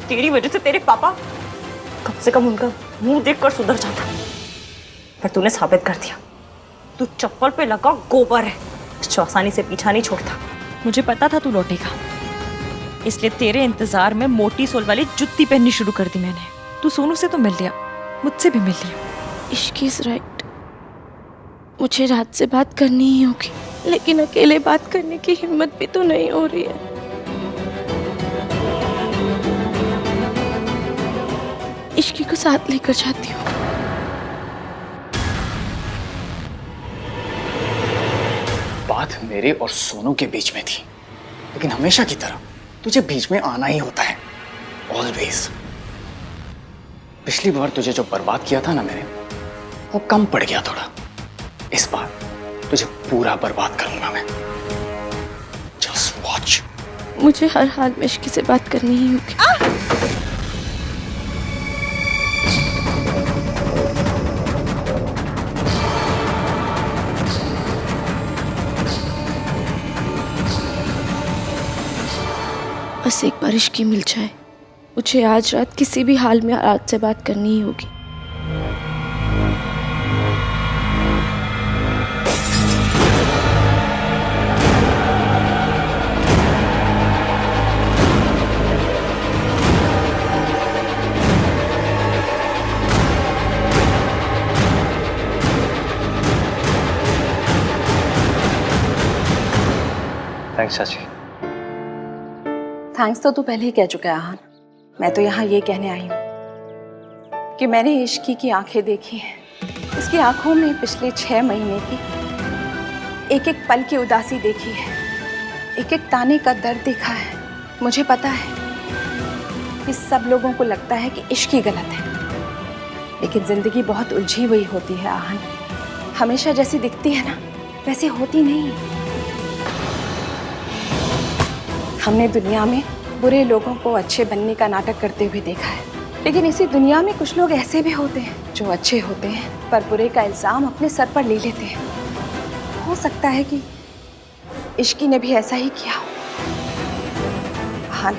तेरी वजह से तेरे पापा कम से कम उनका मुंह देखकर सुधर जाता, पर तूने साबित कर दिया तू चप्पल पे लगा गोबर है, जो आसानी से पीछा नहीं छोड़ता। मुझे पता था तू लौटेगा, इसलिए तेरे इंतजार में मोटी सोल वाली जुत्ती पहननी शुरू कर दी मैंने। तू सोनू से तो मिल लिया, मुझसे भी मिल लिया। इश्की इज राइट, मुझे रात से बात करनी ही होगी, लेकिन अकेले बात करने की हिम्मत भी तो नहीं हो रही है। इश्की को साथ लेकर जाती हूँ। बात मेरे और सोनू के बीच में थी, लेकिन हमेशा की तरह तुझे बीच में आना ही होता है, ऑलवेज। पिछली बार तुझे जो बर्बाद किया था ना मैंने, वो कम पड़ गया थोड़ा। इस बार तुझे पूरा बर्बाद करूंगा मैं। मुझे हर हाल में इश्की से बात करनी ही होगी। बस एक बार इश्की मिल जाए, मुझे आज रात किसी भी हाल में आज से बात करनी ही होगी। थैंक्स चाची। थैंक्स तो तू पहले ही कह चुका है आहान। मैं तो यहाँ ये कहने आई हूँ कि मैंने इश्की की आंखें देखी हैं। उसकी आंखों में पिछले 6 महीने की एक एक पल की उदासी देखी है, एक एक ताने का दर्द देखा है। मुझे पता है कि सब लोगों को लगता है कि इश्की गलत है, लेकिन जिंदगी बहुत उलझी हुई होती है आहान। हमेशा जैसी दिखती है ना, वैसी होती नहीं। हमने दुनिया में बुरे लोगों को अच्छे बनने का नाटक करते हुए देखा है, लेकिन इसी दुनिया में कुछ लोग ऐसे भी होते हैं जो अच्छे होते हैं पर बुरे का इल्जाम अपने सर पर ले लेते हैं। हो सकता है कि इश्की ने भी ऐसा ही किया हो। हाँ,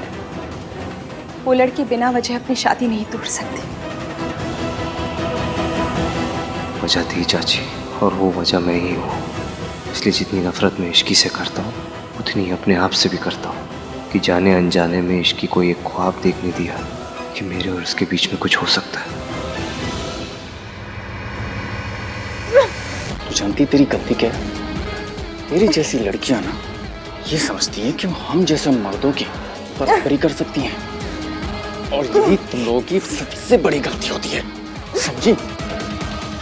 वो लड़की बिना वजह अपनी शादी नहीं तोड़ सकती। वजह थी चाची, और वो वजह मैं ही हूँ। इसलिए जितनी नफरत मैं इश्की से करता हूँ उतनी अपने आप से भी करता हूँ कि जाने अनजाने में इश्की को एक ख्वाब देखने दिया कि मेरे और उसके बीच में कुछ हो सकता है। तू जानती तेरी गलती क्या है? तेरी जैसी लड़कियां ना ये समझती हैं कि वो हम जैसे मर्दों की बराबरी कर सकती हैं, और यही तुम लोगों की सबसे बड़ी गलती होती है, समझी?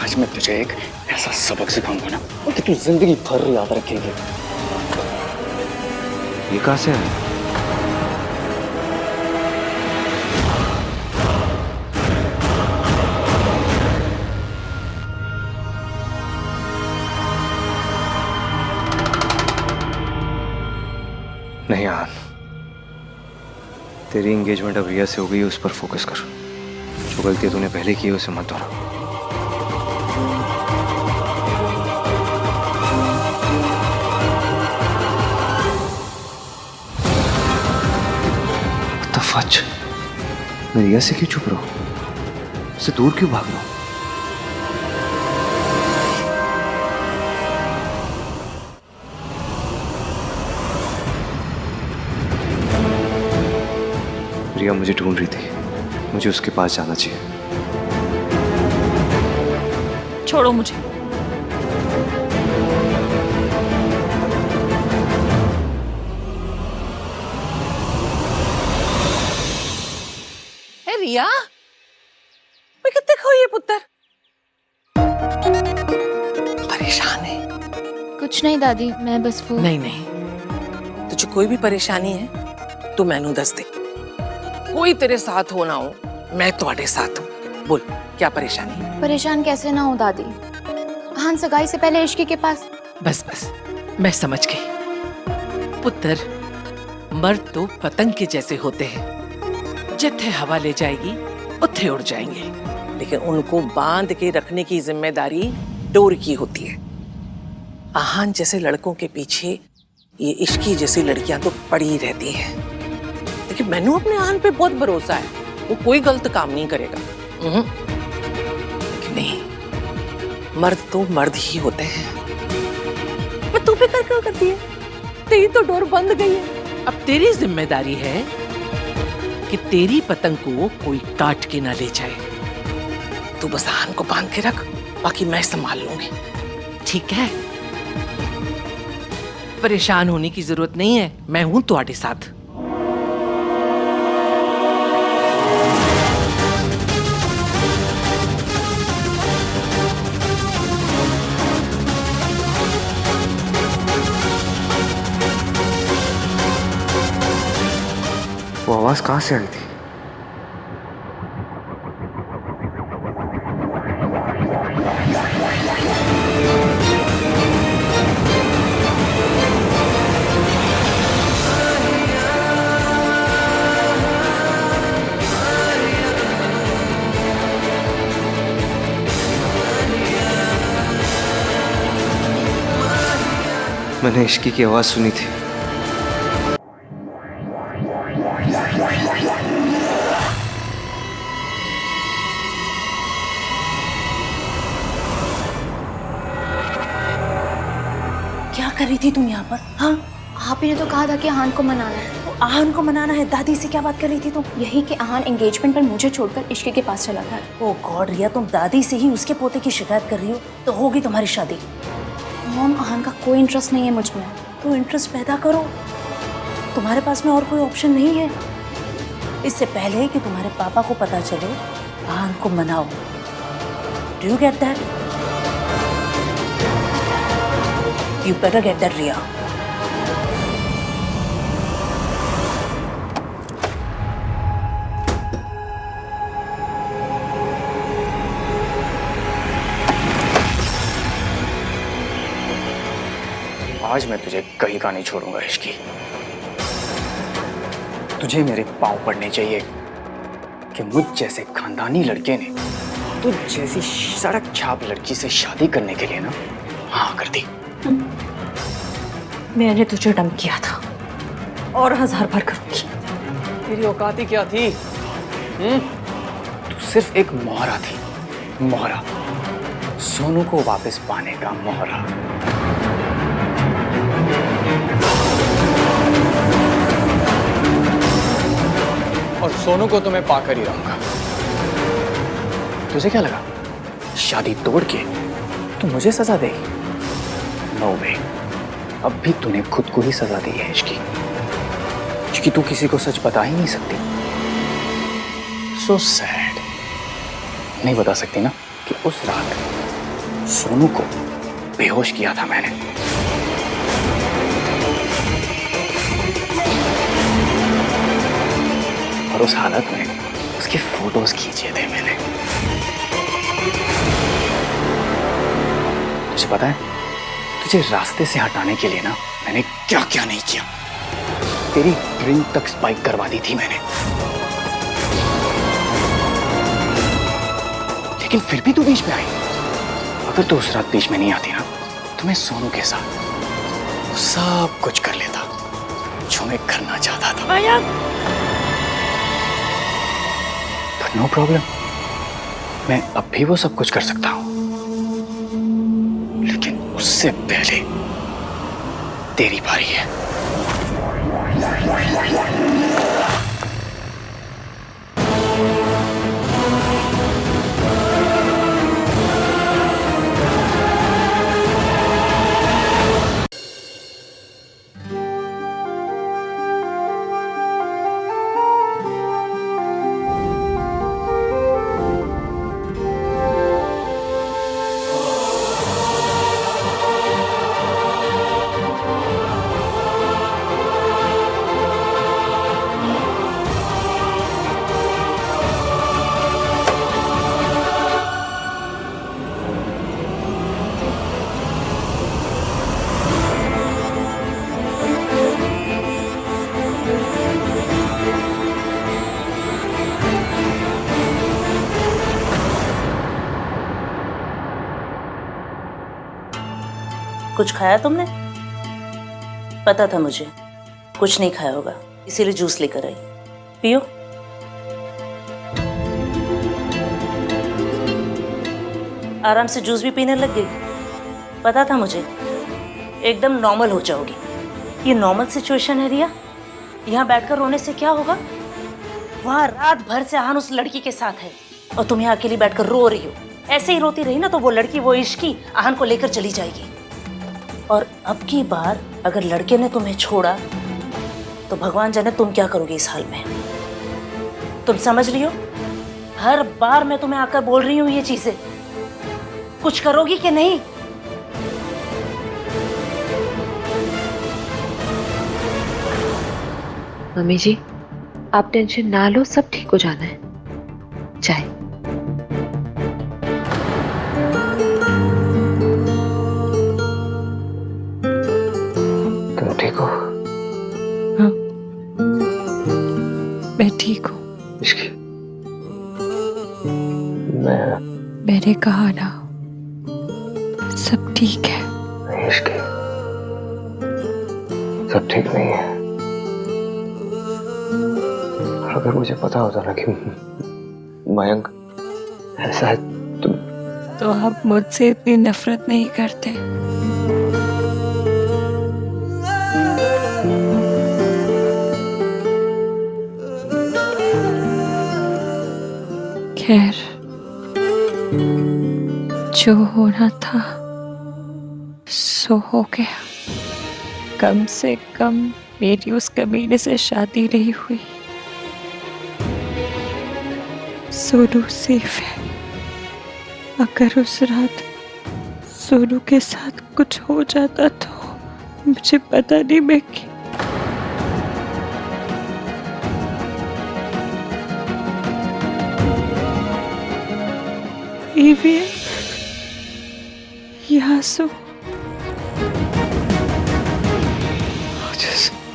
आज मैं तुझे एक ऐसा सबक सिखाऊंगा ना कि तू जिंदगी भर याद रखेगी। ये कहाँ से है? नहीं आन, तेरी एंगेजमेंट अब रिया से हो गई, उस पर फोकस कर। जो गलती तूने पहले की है उसे मत दोहरा। फच, मैं रिया से क्यों चुप रहा हूं? उससे दूर क्यों भाग रहा हूं? रिया मुझे ढूंढ रही थी, मुझे उसके पास जाना चाहिए। छोड़ो मुझे। रिया, मैं कितने खोई है पुत्र? परेशान है? कुछ नहीं दादी, मैं बस वो नहीं नहीं, तुझे कोई भी परेशानी है तो मैनू दस दे। कोई तेरे साथ हो ना हो, मैं तुम्हारे साथ हूँ। बोल क्या परेशानी है? परेशान कैसे ना हो दादी, आहान सगाई से पहले इश्की के पास। बस बस, मैं समझ गई पुत्र। मर्द तो पतंग के जैसे होते हैं, जिथे हवा ले जाएगी उथे उड़ जाएंगे, लेकिन उनको बांध के रखने की जिम्मेदारी डोर की होती है। आहान जैसे लड़कों के पीछे ये इश्की जैसी लड़कियां तो पड़ी रहती हैं, लेकिन मैंने अपने आहान पे बहुत भरोसा है, वो कोई गलत काम नहीं करेगा। लेकिन नहीं, मर्द तो मर्द ही होते हैं। पर तू फिक्र क्यों करती है? तेरी तो डोर बंद गई है। अब तेरी जिम्मेदारी है कि तेरी पतंग को कोई काट के ना ले जाए। तू बस आहान को बांध के रख, बाकी मैं संभाल लूंगी, ठीक है? परेशान होने की जरूरत नहीं है, मैं हूं तुम्हारे साथ। वो आवाज कहाँ से आई थी? मैंने इश्की की आवाज सुनी थी। क्या कर रही थी तुम यहाँ पर? हाँ, आप ही ने तो कहा था कि आहान को मनाना है। तो आहान को मनाना है। दादी से क्या बात कर रही थी तुम? यही कि आहान एंगेजमेंट पर मुझे छोड़कर इश्की के पास चला गया। ओ गॉड रिया, तुम दादी से ही उसके पोते की शिकायत कर रही हो? तो होगी तुम्हारी शादी। मॉम, आहान का कोई इंटरेस्ट नहीं है मुझ में। तो इंटरेस्ट पैदा करो। तुम्हारे पास में और कोई ऑप्शन नहीं है। इससे पहले कि तुम्हारे पापा को पता चले, आहान को मनाओ। Do you get that? You better get that Riya. आज मैं तुझे कहीं का नहीं छोड़ूंगा इश्की। तुझे मेरे पांव पड़ने चाहिए कि मुझ जैसे खानदानी लड़के ने तुझ जैसी सड़क छाप लड़की से शादी करने के लिए ना हाँ कर दी। मैंने तुझे डम किया था और 1000 बार करूंगी। तेरी औकात ही क्या थी? तू सिर्फ एक मोहरा थी, मोहरा। सोनू को वापस पाने का मोहरा। और सोनू को तो मैं पाकर ही रहूंगा। तुझे क्या लगा शादी तोड़ के तू मुझे सजा देगी? नो वे। अब भी तूने खुद को ही सजा दी है इश्की, क्योंकि तू किसी को सच बता ही नहीं सकती। So sad. नहीं बता सकती ना कि उस रात सोनू को बेहोश किया था मैंने। और उस हालत में उसके फोटोज खींचे थे मैंने। तुझे पता है, तुझे रास्ते से हटाने के लिए ना मैंने क्या क्या नहीं किया। तेरी ड्रिंक तक स्पाइक करवा दी थी मैंने, लेकिन फिर भी तू बीच में आई। अगर तू उस रात बीच में नहीं आती ना तो मैं सोनू के साथ सब कुछ कर लेता जो मैं करना चाहता था। बट नो प्रॉब्लम, मैं अब भी वो सब कुछ कर सकता हूं, लेकिन उससे पहले तेरी बारी है। कुछ खाया तुमने? पता था मुझे कुछ नहीं खाया होगा, इसीलिए जूस लेकर आई। पियो। आराम से जूस भी पीने लग गई। पता था मुझे एकदम नॉर्मल हो जाओगी। ये नॉर्मल सिचुएशन है रिया। यहाँ बैठकर रोने से क्या होगा? वहाँ रात भर से आहान उस लड़की के साथ है और तुम यहाँ अकेली बैठकर रो रही हो। ऐसे ही रोती रही ना तो वो लड़की, वो इश्की आहान को लेकर चली जाएगी। और अब की बार अगर लड़के ने तुम्हें छोड़ा तो भगवान जाने तुम क्या करोगे इस हाल में। तुम समझ रही हो? हर बार मैं तुम्हें आकर बोल रही हूँ ये चीजें, कुछ करोगी कि नहीं? मम्मी जी, आप टेंशन ना लो, सब ठीक हो जाना है। चाय। तुम ठीक हो? हाँ, मैं ठीक हूँ। इश्की, मैंने कहा ना सब ठीक है। इश्की, सब ठीक नहीं है। और अगर मुझे पता होता ना कि मयंक ऐसा है तो आप मुझसे इतनी नफरत नहीं करते। खैर, जो होना था सो हो गया। कम से कम मेरी उस कमीने से शादी नहीं हुई। सोनू सेफ है। अगर उस रात सोनू के साथ कुछ हो जाता तो मुझे पता नहीं मैं आंसू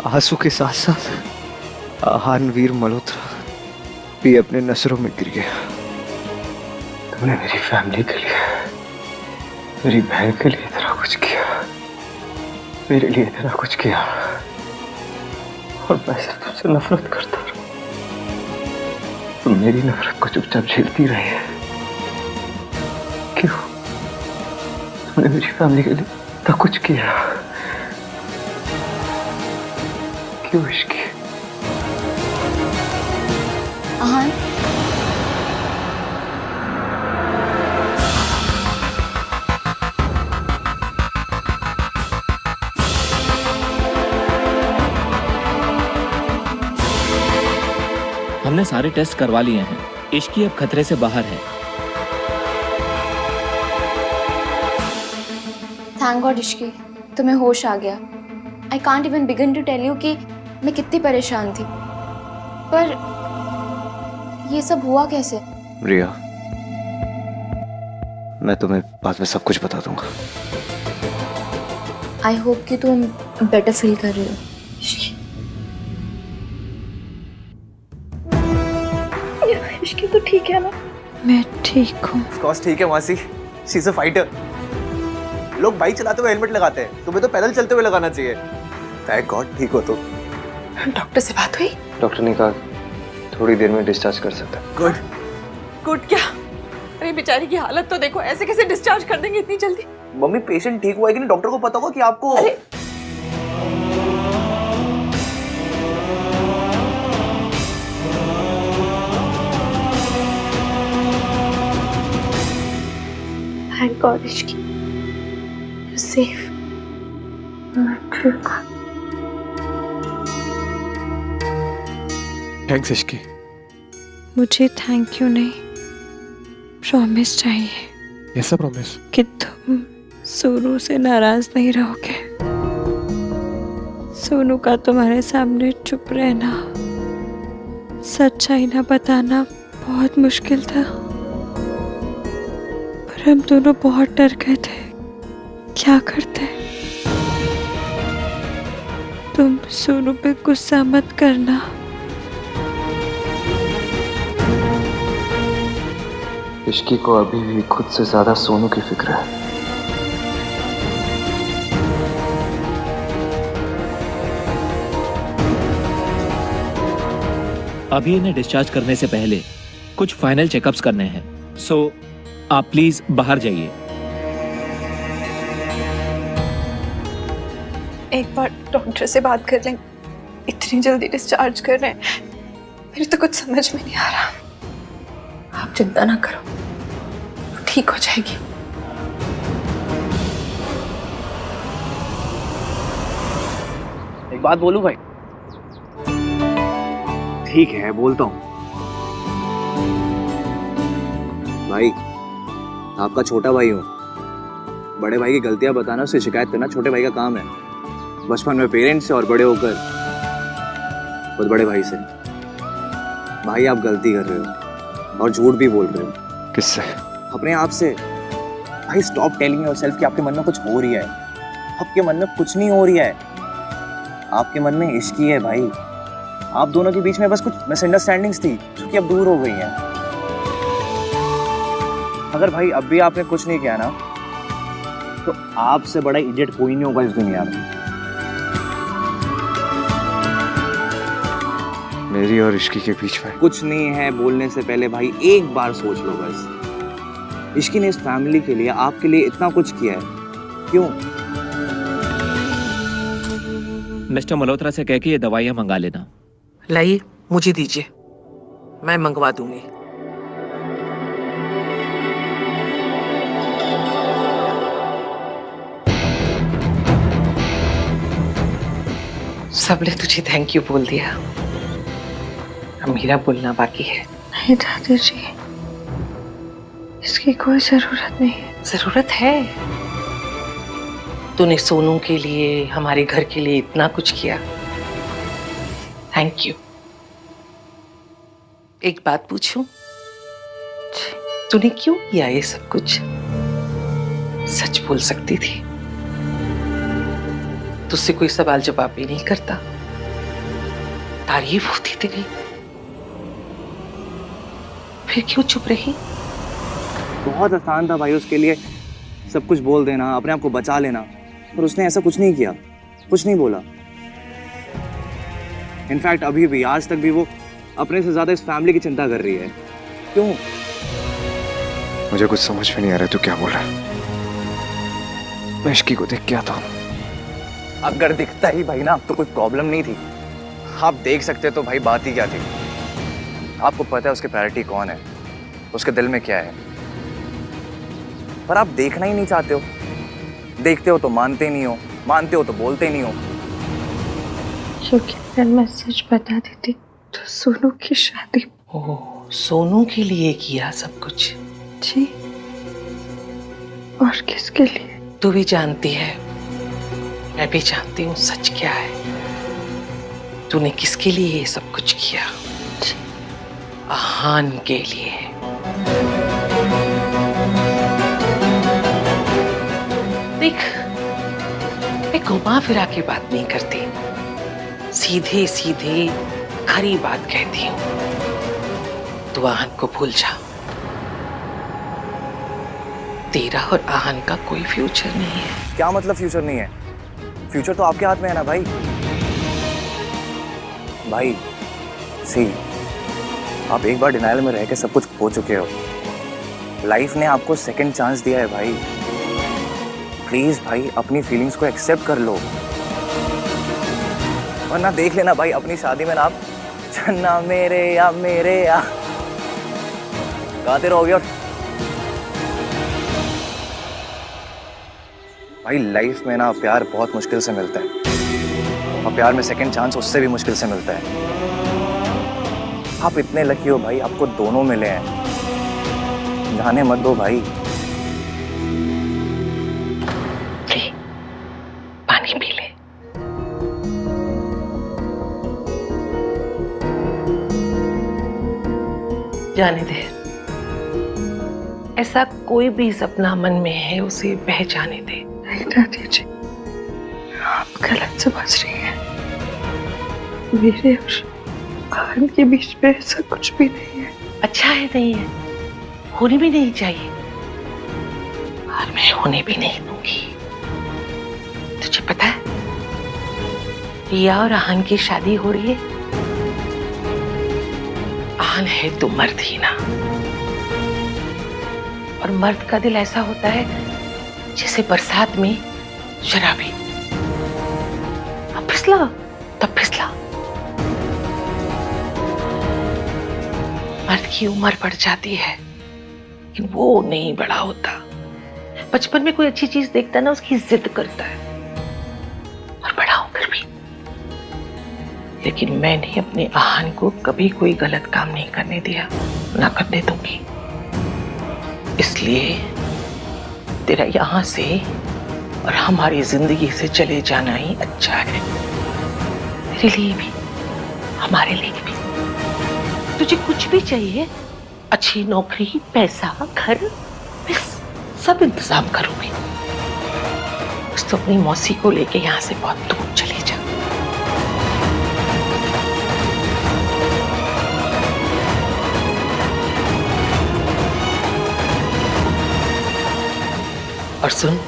आंसू के साथ साथ आहानवीर मल्होत्रा भी अपने नजरों में गिर गया। तुमने मेरी फैमिली के लिए, मेरी बहन के लिए इतना कुछ किया, मेरे लिए इतना कुछ किया, और मैं सिर्फ तुमसे नफरत करता रहा। तुम मेरी नफरत को चुपचाप झेलती रही है। क्यों? तुमने मेरी फैमिली के लिए इतना कुछ किया, क्यों इश्की? आहान, हमने सारे टेस्ट करवा लिए हैं। इश्की अब खतरे से बाहर है। थैंक गॉड इश्की, तुम्हें होश आ गया। I can't even begin to tell you कि मैं कितनी परेशान थी। पर ये सब हुआ कैसे? रिया, मैं तुम्हें बाद में सब कुछ बता दूंगा। आई होप कि तुम बेटर फील कर रहे हो। इश्की तो ठीक है ना? मैं ठीक हूँ। ऑफ कोर्स ठीक है मासी, शी इज अ फाइटर। लोग बाइक चलाते हुए हेलमेट लगाते हैं, तुम्हें तो पैदल चलते हुए लगाना चाहिए। थैंक गॉड ठीक हो तो। डॉक्टर से बात हुई? डॉक्टर ने कहा थोड़ी देर में डिस्चार्ज कर सकता है। गुड। गुड क्या? अरे बेचारी की हालत तो देखो, ऐसे कैसे डिस्चार्ज कर देंगे इतनी जल्दी? मम्मी पेशेंट ठीक हुआ है कि नहीं डॉक्टर को पता होगा कि आपको। Thank God Ishki, safe. मैं ठीक हूँ। थैंक्स इश्की। मुझे थैंक यू नहीं, प्रॉमिस चाहिए। Yes promise. कि तुम सोनू से नाराज नहीं रहोगे। सोनू का तुम्हारे सामने चुप रहना, सच्चाई ना बताना बहुत मुश्किल था। पर हम दोनों बहुत डर गए थे। क्या करते? तुम सोनू पे गुस्सा मत करना। इश्की को अभी भी खुद से ज्यादा सोनू की फिक्र है। अभी इन्हें डिस्चार्ज करने से पहले कुछ फाइनल चेकअप्स करने हैं। सो आप प्लीज बाहर जाइए। एक बार डॉक्टर से बात कर लें, इतनी जल्दी डिस्चार्ज कर रहे हैं, मेरे तो कुछ समझ में नहीं आ रहा। आप चिंता ना करो, ठीक हो जाएगी। एक बात बोलूं भाई? ठीक है बोलता हूँ भाई, आपका छोटा भाई हूँ। बड़े भाई की गलतियां बताना, उससे शिकायत करना छोटे भाई का काम है। बचपन में पेरेंट्स से और बड़े होकर खुद बड़े भाई से। भाई आप गलती कर रहे हो और झूठ भी बोल रहे हो। किससे? अपने आप से। भाई स्टॉप टेलिंग योरसेल्फ कि आपके मन में कुछ हो रही है। आपके मन में कुछ नहीं हो रही है, आपके मन में इश्की है भाई। आप दोनों के बीच में बस कुछ मिसअंडरस्टैंडिंग्स थी जो कि अब दूर हो गई हैं। अगर भाई अब भी आपने कुछ नहीं किया ना, तो आपसे बड़ा इडियट कोई नहीं होगा इस दुनिया में। मेरी और इश्की के बीच में? कुछ नहीं है बोलने से पहले भाई एक बार सोच लो बस। इश्की ने इस फैमिली के लिए, आपके लिए इतना कुछ किया है, क्यों? मिस्टर मल्होत्रा से कह के ये दवाइयाँ मंगा लेना। लाइए, मुझे दीजिए, मैं मंगवा दूंगी। सबने तुझे थैंक यू बोल दिया, अब मेरा बोलना बाकी है। नहीं दादी जी, इसकी कोई जरूरत नहीं है। जरूरत है। तूने सोनू के लिए, हमारे घर के लिए इतना कुछ किया, थैंक यू। एक बात पूछूं, तूने क्यों किया ये सब कुछ? सच बोल सकती थी, तुझसे कोई सवाल जवाब भी नहीं करता, तारीफ होती तेरी, फिर क्यों चुप रही? बहुत आसान था भाई उसके लिए सब कुछ बोल देना, अपने आप को बचा लेना, पर उसने ऐसा कुछ नहीं किया, कुछ नहीं बोला। इनफैक्ट अभी भी, आज तक भी वो अपने से ज्यादा इस फैमिली की चिंता कर रही है। क्यों? मुझे कुछ समझ में नहीं आ रहा तू क्या बोल रहा है। मैं इश्की को देख के आता हूँ। अगर दिखता ही भाई ना तो कोई प्रॉब्लम नहीं थी, आप देख सकते तो भाई बात ही क्या थी। आपको पता है उसकी प्रायोरिटी कौन है, उसके दिल में क्या है, पर आप देखना ही नहीं चाहते हो। देखते हो तो मानते नहीं हो, मानते हो तो बोलते नहीं हो। क्योंकि अगर मैं सच बता देती तो सोनू की शादी। ओह, सोनू के लिए किया सब कुछ? जी, और किसके लिए? तू भी जानती है, मैं भी जानती हूँ सच क्या है। तूने किसके लिए ये सब कुछ किया? आहान के लिए। देख, मैं घुमा फिरा के बात नहीं करती, सीधे सीधे खरी बात कहती हूँ। तू आहान को भूल जा, तेरा और आहान का कोई फ्यूचर नहीं है। क्या मतलब फ्यूचर नहीं है? फ्यूचर तो आपके हाथ में है ना भाई। भाई सी, आप एक बार डिनायल में रह के सब कुछ खो चुके हो। लाइफ ने आपको सेकंड चांस दिया है भाई। प्लीज भाई अपनी फीलिंग्स को एक्सेप्ट कर लो, वरना देख लेना भाई अपनी शादी में ना आप चन्ना मेरे या गाते रहोगे। और भाई लाइफ में ना प्यार बहुत मुश्किल से मिलता है, और प्यार में सेकंड चांस उससे भी मुश्किल से मिलता है। आप इतने लकी हो भाई, आपको दोनों मिले हैं। जाने मत दो भाई। पानी पी ले। जाने दे, ऐसा कोई भी सपना मन में है उसे बह जाने दे। नहीं दादी जी, आप गलत समझ रही हैं। मेरे और आहान के बीच में ऐसा कुछ भी नहीं है। अच्छा है, नहीं है, होने भी नहीं चाहिए, और मैं होने भी नहीं दूंगी। तुझे पता है रिया और आहान की शादी हो रही है। आहान है तो मर्द ही ना, और मर्द का दिल ऐसा होता है जैसे बरसात में शराबी। अब फिसला तब फिसला। मर्द की उम्र बढ़ जाती है लेकिन वो नहीं बड़ा होता। बचपन में कोई अच्छी चीज देखता है ना, उसकी जिद करता है, और बड़ा होकर भी। लेकिन मैंने अपने आहान को कभी कोई गलत काम नहीं करने दिया, ना करने दूंगी। इसलिए तेरा यहां से और हमारी जिंदगी से चले जाना ही अच्छा है, तेरे लिए भी, हमारे लिए भी। तुझे कुछ भी चाहिए, अच्छी नौकरी, पैसा, घर, बस सब इंतजाम करूंगी। बस तो अपनी मौसी को लेके यहाँ से बहुत दूर चले जा। और सुन,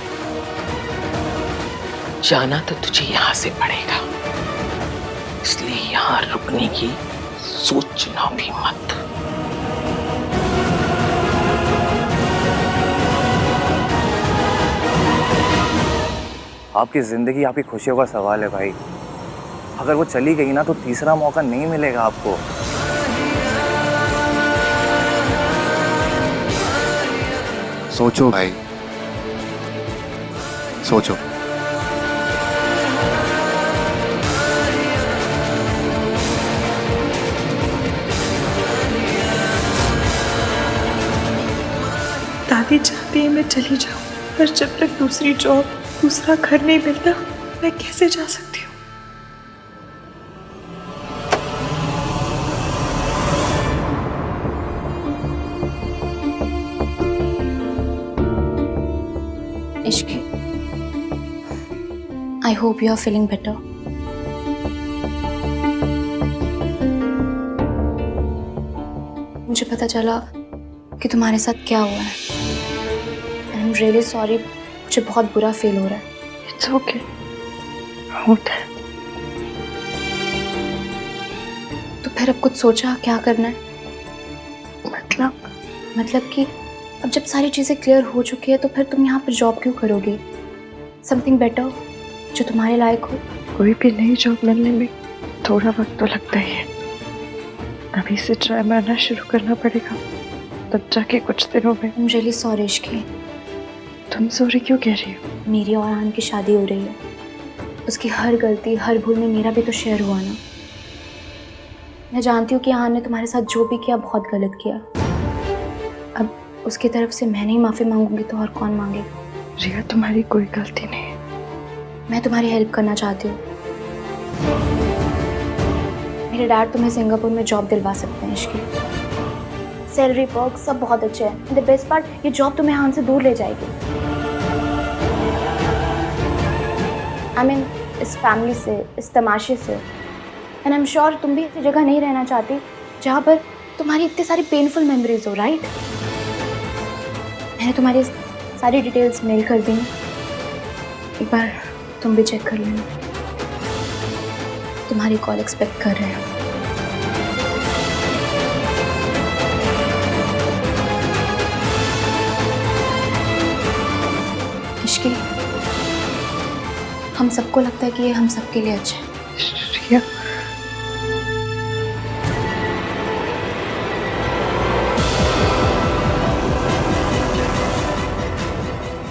जाना तो तुझे यहां से पड़ेगा, इसलिए यहां रुकने की सोचना भी मत। आपकी जिंदगी आपकी खुशियों का सवाल है भाई। अगर वो चली गई ना तो तीसरा मौका नहीं मिलेगा आपको। सोचो भाई, सोचो। दादी चाहती है मैं चली जाऊं, पर जब तक दूसरी जॉब, दूसरा घर नहीं मिलता, मैं कैसे जा सकती हूँ? Ishq, I hope you are feeling better. मुझे पता चला कि तुम्हारे साथ क्या हुआ है। आई एम रियली सॉरी, मुझे बहुत बुरा फील हो रहा है। इट्स ओके, होता है। तो फिर अब कुछ सोचा क्या करना है? मतलब कि अब जब सारी चीज़ें क्लियर हो चुकी है तो फिर तुम यहाँ पर जॉब क्यों करोगी? समथिंग बेटर जो तुम्हारे लायक हो। कोई भी नई जॉब मिलने में थोड़ा वक्त तो लगता ही है। अभी से ट्राई मारना शुरू करना पड़ेगा, तब जाके कुछ दिनों में। I'm really sorry Ishki. तुम सॉरी क्यों कह रही हो? मेरी और आहान की शादी हो रही है। उसकी हर गलती, हर भूल में मेरा भी तो शेयर हुआ ना। मैं जानती हूँ कि आहान ने तुम्हारे साथ जो भी किया बहुत गलत किया। अब उसकी तरफ से मैं नहीं माफ़ी मांगूंगी तो और कौन मांगेगा? रिया, तुम्हारी कोई गलती नहीं है। मैं तुम्हारी हेल्प करना चाहती हूँ। मेरे डैड तुम्हें सिंगापुर में जॉब दिलवा सकते हैं इश्की। सैलरी पर्क सब बहुत अच्छे हैं। द बेस्ट पार्ट, ये जॉब तुम्हें आहान से दूर ले जाएगी। आई मीन इस फैमिली से, इस तमाशे से। एंड आई एम श्योर तुम भी ऐसी जगह नहीं रहना चाहती जहाँ पर तुम्हारी इतनी सारी पेनफुल मेमोरीज हो, राइट? मैंने तुम्हारी सारी डिटेल्स मेल कर दी। एक बार तुम भी चेक कर लेना। तुम्हारी कॉल एक्सपेक्ट कर रहे हैं। इश्की, हम सबको लगता है कि ये हम सबके लिए अच्छा है। रिया,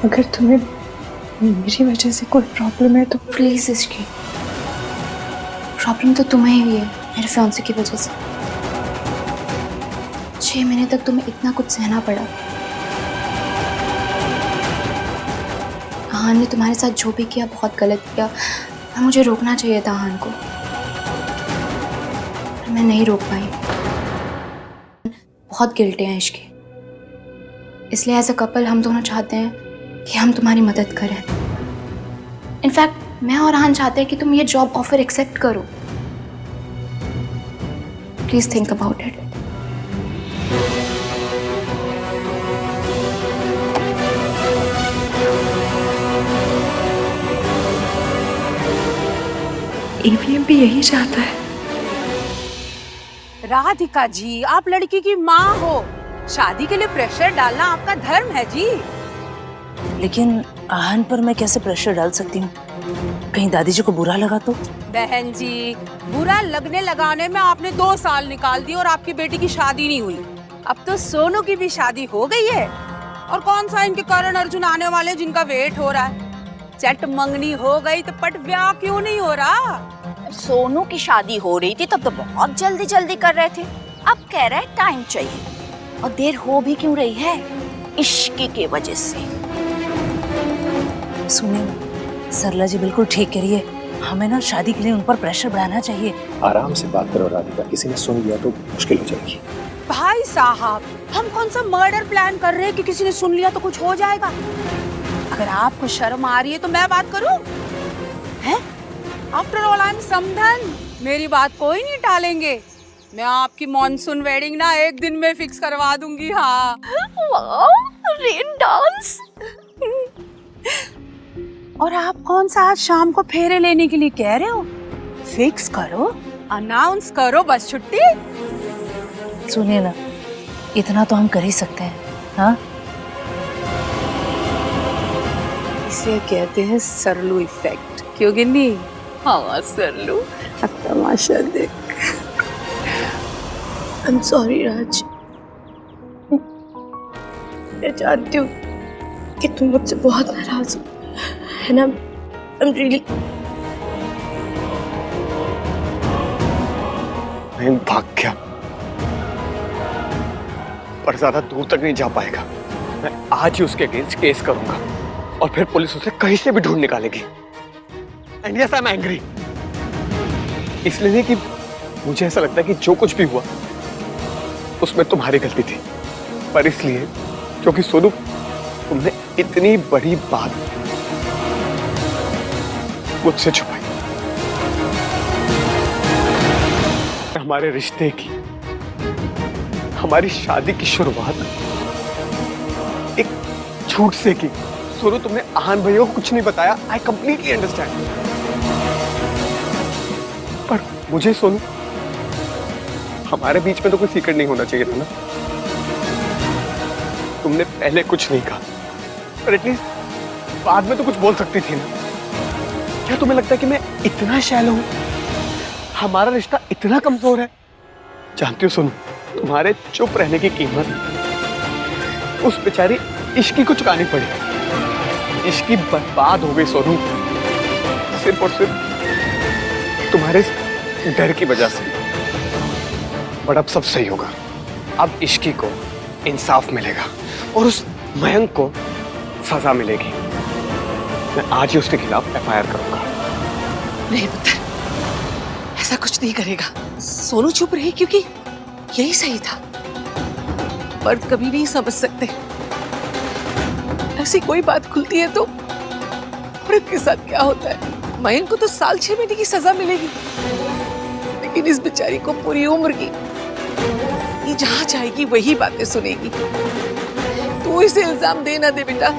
अगर तुम्हें मेरी वजह से कोई प्रॉब्लम है तो प्लीज इसकी प्रॉब्लम तो तुम्हें ही है, मेरे फियांसे की वजह से। 6 महीने तक तुम्हें इतना कुछ सहना पड़ा। आहान ने तुम्हारे साथ जो भी किया बहुत गलत किया। मुझे रोकना चाहिए था आहान को, मैं नहीं रोक पाई। बहुत गिल्टी हैं इश्की, इसलिए एज अ कपल हम दोनों चाहते हैं कि हम तुम्हारी मदद करें। इनफैक्ट मैं और आहान चाहते हैं कि तुम ये जॉब ऑफर एक्सेप्ट करो। Please think about it. AVM भी यही चाहता है। राधिका जी, आप लड़की की माँ हो, शादी के लिए प्रेशर डालना आपका धर्म है जी। लेकिन आहान पर मैं कैसे प्रेशर डाल सकती हूँ? कहीं दादी जी को बुरा लगा तो? बहन जी, बुरा लगने लगाने में आपने 2 साल निकाल दिए और आपकी बेटी की शादी नहीं हुई। अब तो सोनू की भी शादी हो गई है। और कौन सा इनके करण अर्जुन आने वाले जिनका वेट हो रहा है। चट मंगनी हो गई तो पट ब्याह क्यों नहीं हो रहा? सोनू की शादी हो रही थी तब तो बहुत जल्दी जल्दी कर रहे थे, अब कह रहे टाइम चाहिए। और देर हो भी क्यों रही है? इश्क की वजह से। सुनिए, सरला जी बिल्कुल ठीक कह रही है। हमें ना शादी के लिए उन पर प्रेशर बढ़ाना चाहिए। आराम से बात करो राधिका, किसी ने सुन लिया तो मुश्किल हो जाएगी। भाई साहब, हम कौन सा मर्डर प्लान कर रहे हैं कि किसी ने सुन लिया तो कुछ हो जाएगा? अगर आपको शर्म आ रही है तो मैं बात करूं? हैं? आफ्टर ऑल आई एम समधन, मेरी बात कोई नहीं टालेंगे। मैं आपकी मॉनसून वेडिंग ना 1 दिन में फिक्स करवा दूंगी। हाँ, रेन डांस। और आप कौन सा आज शाम को फेरे लेने के लिए कह रहे हो? फिक्स करो, अनाउंस करो बस छुट्टी। सुनिए ना, इतना तो हम कर ही सकते हैं। हाँ, इसे कहते हैं सरलू इफेक्ट, क्यों गिन्नी? हाँ सरलू, अब तमाशा देख। I'm sorry राज, मैं जानती हूँ कि तुम मुझसे बहुत नाराज हो, है ना? I'm really मैं भाग गया, पर ज्यादा दूर तक नहीं जा पाएगा। मैं आज ही उसके अगेंस्ट केस करूंगा और फिर पुलिस उसे कहीं से भी ढूंढ निकालेगी। And yes I am angry, इसलिए नहीं कि मुझे ऐसा लगता है कि जो कुछ भी हुआ उसमें तुम्हारी गलती थी, पर इसलिए क्योंकि सोनू, तुमने इतनी बड़ी बात मुझसे छुपाई। हमारे रिश्ते की, हमारी शादी की शुरुआत एक झूठ से की। सोनू, तुमने आहान भैया को कुछ नहीं बताया। आई कंप्लीटली अंडरस्टैंड, पर मुझे सोनू, हमारे बीच में तो कोई सीक्रेट नहीं होना चाहिए था ना। तुमने पहले कुछ नहीं कहा, पर एटलीस्ट बाद में तो कुछ बोल सकती थी ना। क्या तुम्हें लगता है कि मैं इतना शैलो हूं? हमारा रिश्ता इतना कमजोर है? जानती हो सोनू, तुम्हारे चुप रहने की कीमत उस बेचारी इश्की को चुकानी पड़ी। इश्की बर्बाद हो गई सोनू, सिर्फ और सिर्फ तुम्हारे डर की वजह से। बट अब सब सही होगा। अब इश्की को इंसाफ मिलेगा और उस मयंक को सजा मिलेगी। मैं आज ही उसके खिलाफ FIR करूंगा। नहीं पुत्र, ऐसा कुछ नहीं करेगा। सोनू चुप रही क्योंकि यही सही था। मर्द कभी नहीं समझ सकते। ऐसी कोई बात खुलती है तो औरत के साथ क्या होता है। मयंक को तो साल 6 महीने की सजा मिलेगी, लेकिन इस बेचारी को पूरी उम्र की। ये जहां जाएगी वही बातें सुनेगी। तू इसे इल्जाम देना दे बेटा,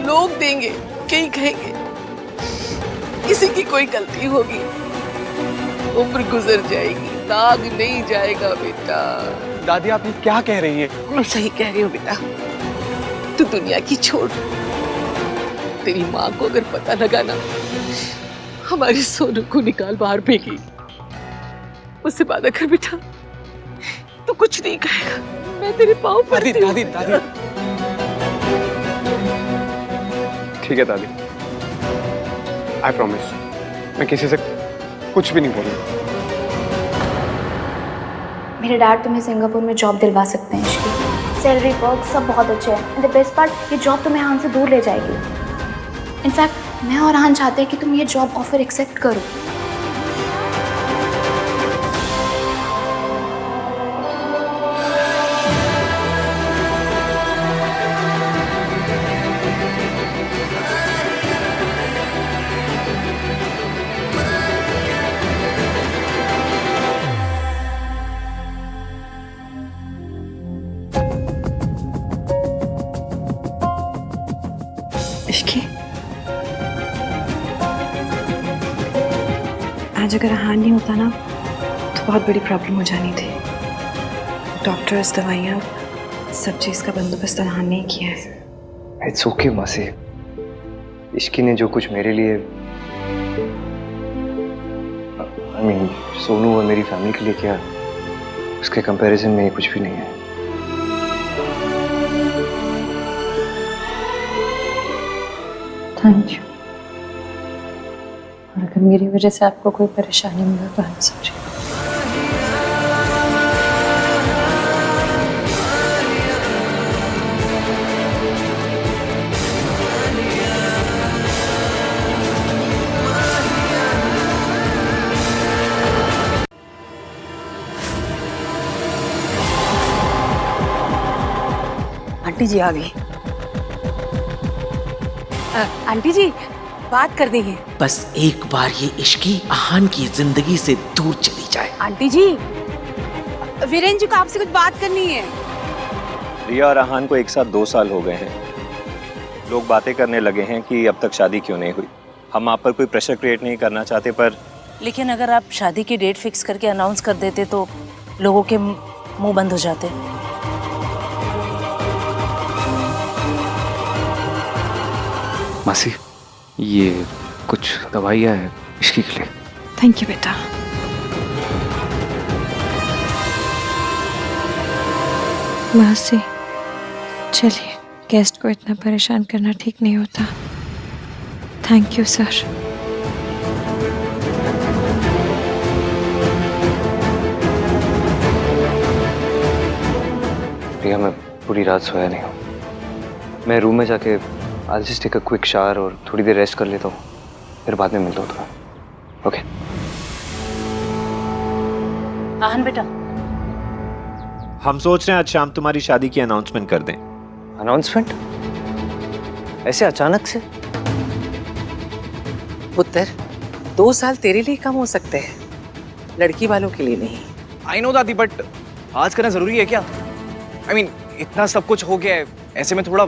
लोग देंगे, कहीं कहेंगे किसी की कोई गलती होगी। उम्र गुजर जाएगी, दाग नहीं जाएगा बेटा। दादी, आप ये क्या कह रही हैं? मैं सही कह रही हूँ बेटा। तू दुनिया की छोड़, तेरी माँ को अगर पता लगा ना हमारे सोनू को निकाल बाहर फेंकी, उससे वादा कर बेटा तू कुछ नहीं कहेगा। मैं तेरे पाँव पड़ती हूँ। दादी, दादी, ठीक है दादी, आई प्रॉमिस मैं किसी से कुछ भी नहीं बोलूंगा। मेरे डैड तुम्हें सिंगापुर में जॉब दिलवा सकते हैं इश्की। सैलरी पर्क सब बहुत अच्छे हैं। एंड द बेस्ट पार्ट, ये जॉब तुम्हें आहान से दूर ले जाएगी। इनफैक्ट मैं और आहान चाहते हैं कि तुम ये जॉब ऑफर एक्सेप्ट करो। इश्की, आज अगर आहान नहीं होता ना तो बहुत बड़ी प्रॉब्लम हो जानी थी। डॉक्टर्स, दवाइयाँ, सब चीज़ का बंदोबस्त आहान ने किया है। इट्स ओके मासी, इश्की ने जो कुछ मेरे लिए, आई मीन सोनू और मेरी फैमिली के लिए किया, उसके कंपैरिजन में ये कुछ भी नहीं है। Thank you. और अगर मेरी वजह से आपको कोई परेशानी मिला तो आई एम सॉरी। आंटी जी आ गई। आंटी जी बात करनी है। बस एक बार ये इश्की आहान की जिंदगी से दूर चली जाए। आंटी जी, वीरेन जी को आपसे कुछ बात करनी है। रिया और आहान को एक साथ 2 साल हो गए हैं। लोग बातें करने लगे हैं कि अब तक शादी क्यों नहीं हुई। हम आप पर कोई प्रेशर क्रिएट नहीं करना चाहते, पर लेकिन अगर आप शादी की डेट फिक्स करके अनाउंस कर देते तो लोगों के मुंह बंद हो जाते। मासी, ये कुछ दवाइयाँ हैं इश्की के लिए। थैंक यू बेटा। मासी, चलिए, गेस्ट को इतना परेशान करना ठीक नहीं होता। Thank you sir. प्रिया, मैं पूरी रात सोया नहीं हूँ। मैं रूम में जाके I'll just take a quick shower और थोड़ी देर रेस्ट कर लेता हूँ, फिर बाद में मिलता हूँ तुम्हें। ओके। आहन बेटा, हम सोच रहे हैं आज शाम तुम्हारी शादी की अनाउंसमेंट कर दें। अनाउंसमेंट? ऐसे अचानक से? पुत्र, 2 साल तेरे लिए कम हो सकते हैं, लड़की वालों के लिए नहीं। आई नो दादी, बट आज करना जरूरी है क्या? I mean, इतना सब कुछ हो गया है, ऐसे में थोड़ा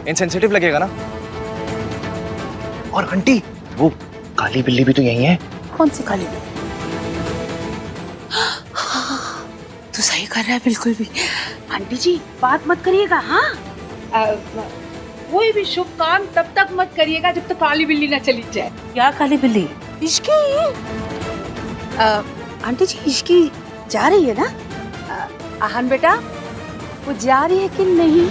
इनसेंसिटिव लगेगा ना। और आंटी, वो काली बिल्ली भी तो यही है। कौन सी काली बिल्ली? तू सही कर रहा है बिल्कुल भी। आंटी जी, बात मत करिएगा। हाँ, कोई भी शुभ काम तब तक मत करिएगा जब तक काली बिल्ली ना चली जाए। क्या काली बिल्ली? इश्की। आंटी जी, इश्की जा रही है ना? आहन बेटा, वो जा रही है कि नहीं?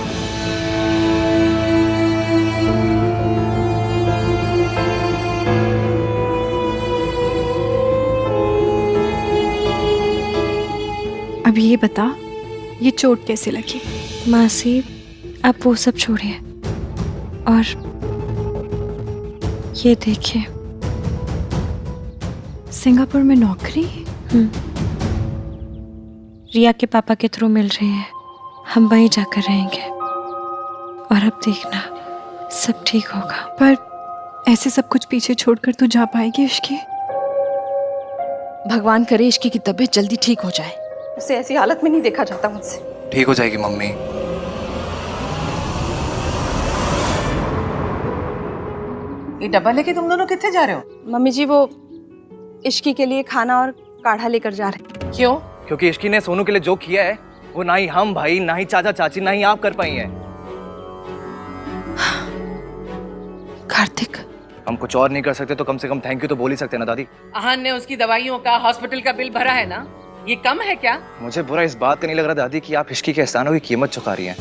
अब ये बता, ये चोट कैसे लगी? मासी, अब वो सब छोड़िए और ये देखिए, सिंगापुर में नौकरी रिया के पापा के थ्रू मिल रही है। हम वहीं जाकर रहेंगे और अब देखना सब ठीक होगा। पर ऐसे सब कुछ पीछे छोड़कर तू जा पाएगी इश्की? भगवान करे इश्की की तबीयत जल्दी ठीक हो जाए। उसे ऐसी हालत में नहीं देखा जाता मुझसे। ठीक हो जाएगी मम्मी। ये डब्बा लेके तुम दोनों कितने जा रहे हो? मम्मी जी, वो इश्की के लिए खाना और काढ़ा लेकर जा रहे हैं। क्यों? क्योंकि इश्की ने सोनू के लिए जो किया है वो ना ही हम भाई, ना ही चाचा चाची, ना ही आप कर पाई हैं। कार्तिक, हम कुछ और नहीं कर सकते तो कम से कम थैंक यू तो बोल ही सकते ना दादी। आहन ने उसकी दवाइयों का, हॉस्पिटल का बिल भरा है ना, ये कम है क्या? मुझे बुरा इस बात का नहीं लग रहा दादी कि आप इश्की के एहसानों की कीमत चुका रही हैं।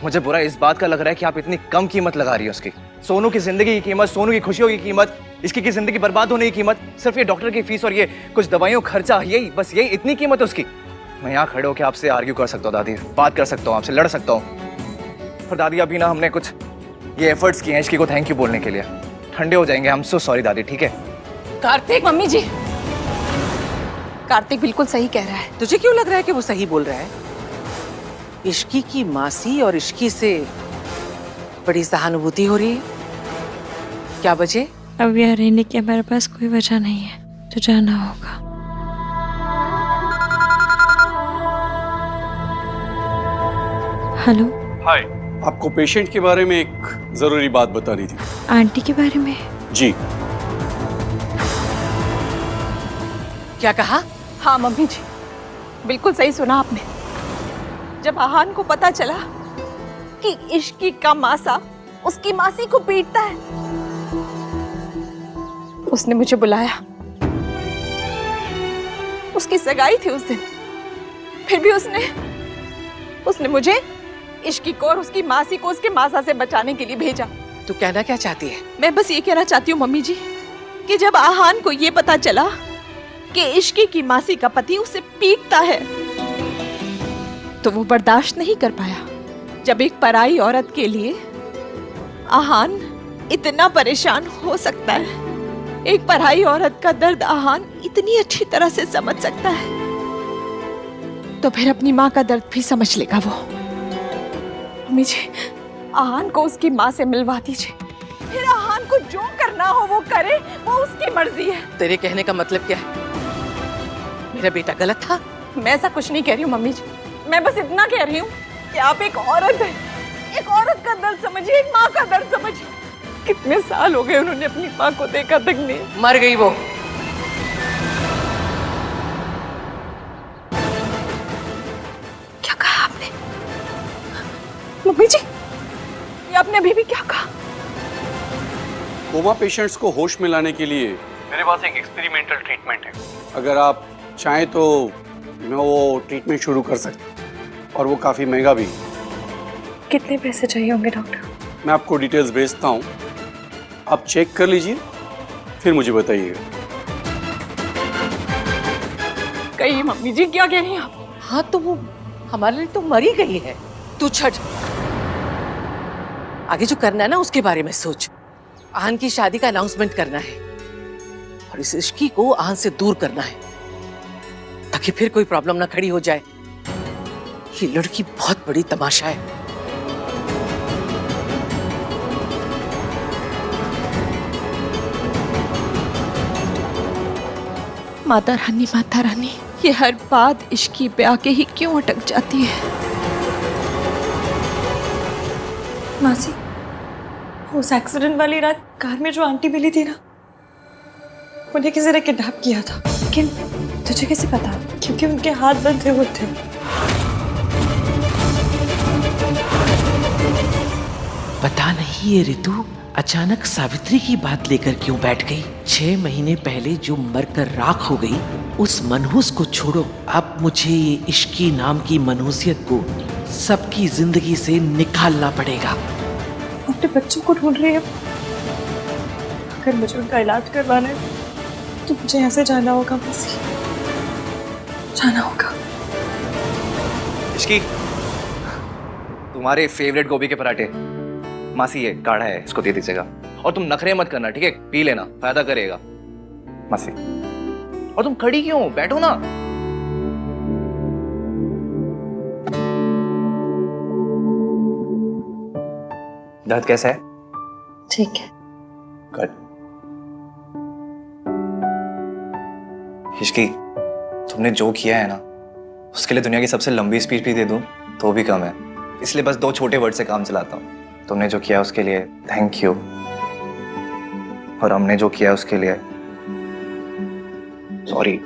मुझे बुरा इस बात का लग रहा है कि आप इतनी कम कीमत लगा रही है उसकी। सोनू की जिंदगी की कीमत, सोनू की खुशियों की कीमत, इश्की की जिंदगी बर्बाद होने की कीमत, सिर्फ ये डॉक्टर की फीस और ये कुछ दवाइयों खर्चा, यही बस, यही इतनी कीमत है उसकी। मैं यहाँ खड़े होकर आपसे आर्ग्यू कर सकता हूँ दादी, बात कर सकता हूँ, आपसे लड़ सकता हूँ। पर दादी, अभी ना हमने कुछ ये एफर्ट्स किए हैं इश्की को थैंक यू बोलने के लिए। ठंडे हो जाएंगे। आई एम सो सॉरी दादी, ठीक है? कार्तिक, मम्मी जी, कार्तिक बिल्कुल सही कह रहा है। तुझे क्यों लग रहा है कि वो सही बोल रहा है? इश्की की मासी और इश्की से बड़ी सहानुभूति हो रही है। क्या वजह? अब यहाँ रहने की हमारे पास कोई वजह नहीं है, तो जाना होगा। हेलो। हाय, आपको पेशेंट के बारे में एक जरूरी बात बतानी थी। आंटी के बारे में? जी। क्या कहा? हाँ मम्मी जी, बिल्कुल सही सुना आपने। जब आहान को पता चला कि इश्की का मासा उसकी मासी को पीटता है, उसने मुझे बुलाया। उसकी सगाई थी उस दिन, फिर भी उसने मुझे इश्की को और उसकी मासी को उसके मासा से बचाने के लिए भेजा। तू कहना क्या चाहती है? मैं बस ये कहना चाहती हूँ मम्मी जी कि जब आहान को ये पता चला कि इश्की की मासी का पति उसे पीटता है, तो वो बर्दाश्त नहीं कर पाया। जब एक पराई औरत के लिए आहान इतना परेशान हो सकता है, एक पराई औरत का दर्द आहान इतनी अच्छी तरह से समझ सकता है, तो फिर अपनी माँ का दर्द भी समझ लेगा वो। मम्मी जी, आहान को उसकी माँ से मिलवा दीजिए, फिर आहान को जो करना हो वो करे, वो उसकी मर्जी है। तेरे कहने का मतलब क्या है? मेरा बेटा गलत था? मैं ऐसा कुछ नहीं कह रही हूँ मम्मी जी, मैं बस इतना कह रही हूँ कि आप एक औरत है, एक औरत का दर्द समझिए, एक माँ का दर्द समझिए। कितने साल हो गए उन्होंने अपनी माँ को देखा तक नहीं। मर गई वो, मम्मी जी, ये आपने अभी भी क्या कहा? कोमा पेशेंट्स को होश में लाने के लिए मेरे पास एक एक्सपेरिमेंटल ट्रीटमेंट है। अगर आप चाहें तो मैं वो ट्रीटमेंट शुरू कर सकता हूँ, और वो काफ़ी महंगा भी। कितने पैसे चाहिए होंगे डॉक्टर? मैं आपको डिटेल्स भेजता हूँ, आप चेक कर लीजिए, फिर मुझे बताइएगा। कही मम्मी जी क्या कह रही हैं आप? हाँ तो वो हमारे लिए तो मर ही गई है। तू छट, आगे जो करना है ना उसके बारे में सोच। आहन की शादी का अनाउंसमेंट करना है और इस इश्की को आहन से दूर करना है ताकि फिर कोई प्रॉब्लम ना खड़ी हो जाए। ये लड़की बहुत बड़ी तमाशा है। माता रानी, ये हर बात इश्की पे आके ही क्यों अटक जाती है? मासी, उस एक्सीडेंट वाली रात कार में जो आंटी मिली थी ना, उन्हें किसी ने किडनैप किया था। लेकिन तुझे कैसे पता? क्योंकि उनके हाथ बंधे हुए थे। पता नहीं ये ऋतु अचानक सावित्री की बात लेकर क्यों बैठ गई। 6 महीने पहले जो मरकर राख हो गई उस मनहूस को छोड़ो, अब मुझे ये इश्की नाम की मनहूसियत को सबकी जिंदगी से निकालना पड़ेगा। अपने बच्चों को ढूंढ रही है। अगर मुझे उनका इलाज करवाना है तो मुझे ऐसे जाना होगा मासी, जाना होगा। इश्की, तुम्हारे फेवरेट गोभी के पराठे। मासी ये काढ़ा है, इसको दे दीजिएगा। और तुम नखरे मत करना, ठीक है? पी लेना, फायदा करेगा। मासी, और तुम खड़ी क्यों? बैठो ना। दर्द कैसा है? ठीक है। गुड। इश्की, तुमने जो किया है ना, उसके लिए दुनिया की सबसे लंबी स्पीच भी दे दूं तो भी कम है। इसलिए बस 2 छोटे वर्ड से काम चलाता हूँ। तुमने जो किया उसके लिए थैंक यू, और हमने जो किया उसके लिए सॉरी।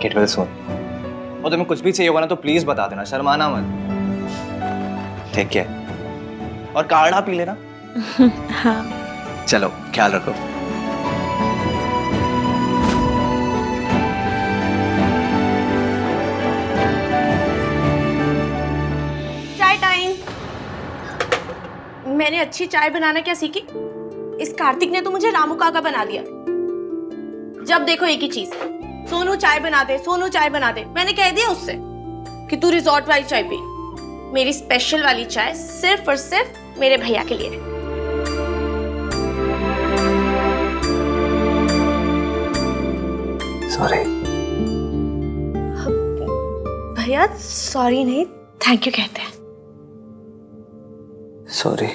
Get well soon. और तुम्हें कुछ भी चाहिए होगा ना तो प्लीज बता देना, शर्माना मत। ठीक है? और काढ़ा पी लेना। हाँ। चलो, ख्याल रखो। मैंने अच्छी चाय बनाना क्या सीखी? इस कार्तिक ने तो मुझे रामू काका बना दिया। जब देखो एक ही चीज, सोनू चाय बना दे, सोनू चाय बना दे। मैंने कह दिया उससे कि तू रिजॉर्ट वाली चाय पी। मेरी स्पेशल वाली चाय सिर्फ और सिर्फ मेरे भैया के लिए है। सॉरी। भैया सॉरी नहीं, थैंक यू कहते हैं। सॉरी।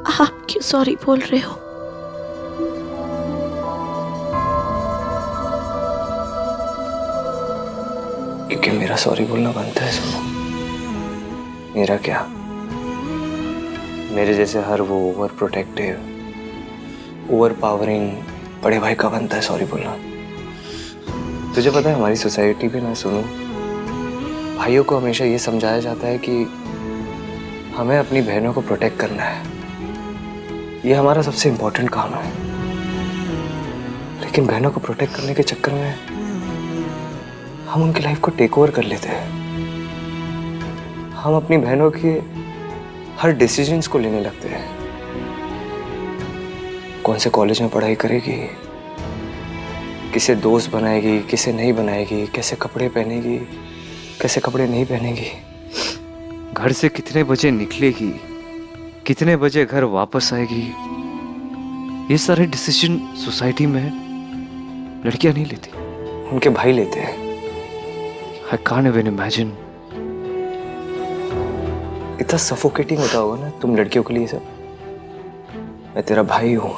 आप क्यों सॉरी बोल रहे हो? क्योंकि मेरा सॉरी बोलना बनता है सुनो। मेरा क्या, मेरे जैसे हर वो ओवर प्रोटेक्टिव, ओवर पावरिंग बड़े भाई का बनता है सॉरी बोलना। तुझे पता है हमारी सोसाइटी में ना सुनो, भाइयों को हमेशा ये समझाया जाता है कि हमें अपनी बहनों को प्रोटेक्ट करना है, ये हमारा सबसे इम्पोर्टेंट काम है। लेकिन बहनों को प्रोटेक्ट करने के चक्कर में हम उनकी लाइफ को टेक ओवर कर लेते हैं। हम अपनी बहनों के हर डिसीजंस को लेने लगते हैं। कौन से कॉलेज में पढ़ाई करेगी, किसे दोस्त बनाएगी, किसे नहीं बनाएगी, कैसे कपड़े पहनेगी, कैसे कपड़े नहीं पहनेगी, घर से कितने बजे निकलेगी, कितने बजे घर वापस आएगी, ये सारे डिसीजन सोसाइटी में लड़कियां नहीं लेती, उनके भाई लेते हैं। I can't even imagine। इतना सफोकेटिंग होता होगा ना तुम लड़कियों के लिए सब। मैं तेरा भाई हूं,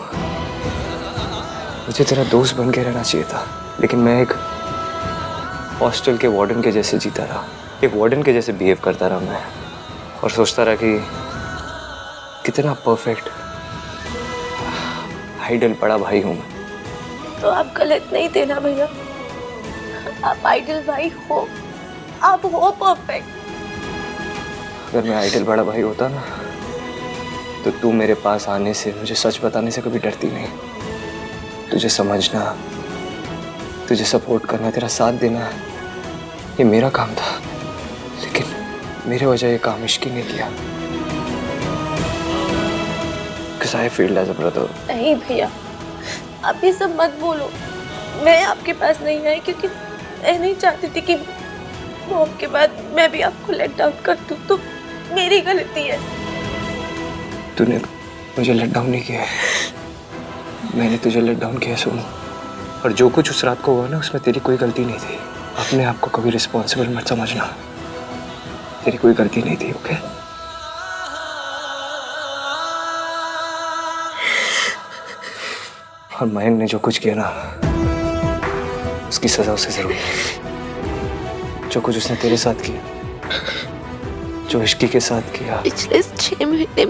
मुझे तेरा दोस्त बन के रहना चाहिए था, लेकिन मैं एक हॉस्टल के वार्डन के जैसे जीता रहा, एक वार्डन के जैसे बिहेव करता रहा मैं, और सोचता रहा कि कितना परफेक्ट आइडल बड़ा भाई हूं मैं। तो आप गलत नहीं थे ना भैया, आप आइडल भाई हो, आप हो परफेक्ट। अगर मैं आइडल बड़ा भाई होता ना तो तू मेरे पास आने से, मुझे सच बताने से कभी डरती नहीं। तुझे समझना, तुझे सपोर्ट करना, तेरा साथ देना ये मेरा काम था, लेकिन मेरे वजह ये काम इश्की ने किया। Because I failed as a brother. नहीं भैया, आप ये सब मत बोलो। मैं आपके पास नहीं आई क्योंकि मैं नहीं चाहती थी कि मॉम के बाद मैं भी आपको लेट डाउन कर दूं, तो मेरी गलती है। तूने मुझे लेट डाउन नहीं किया है, मैंने तुझे लेट डाउन किया सोनू। और जो कुछ उस रात को हुआ ना उसमें तेरी कोई गलती नहीं थी। अपने आप को कभी रिस्पॉन्सिबल मत समझना, तेरी कोई गलती नहीं थी। ओके और मयंक ने जो कुछ किया ना उसकी सजा उसे जरूर मिलेगी। जो कुछ उसने तेरे साथ किया, जो इश्की के साथ किया। पिछले 6 महीने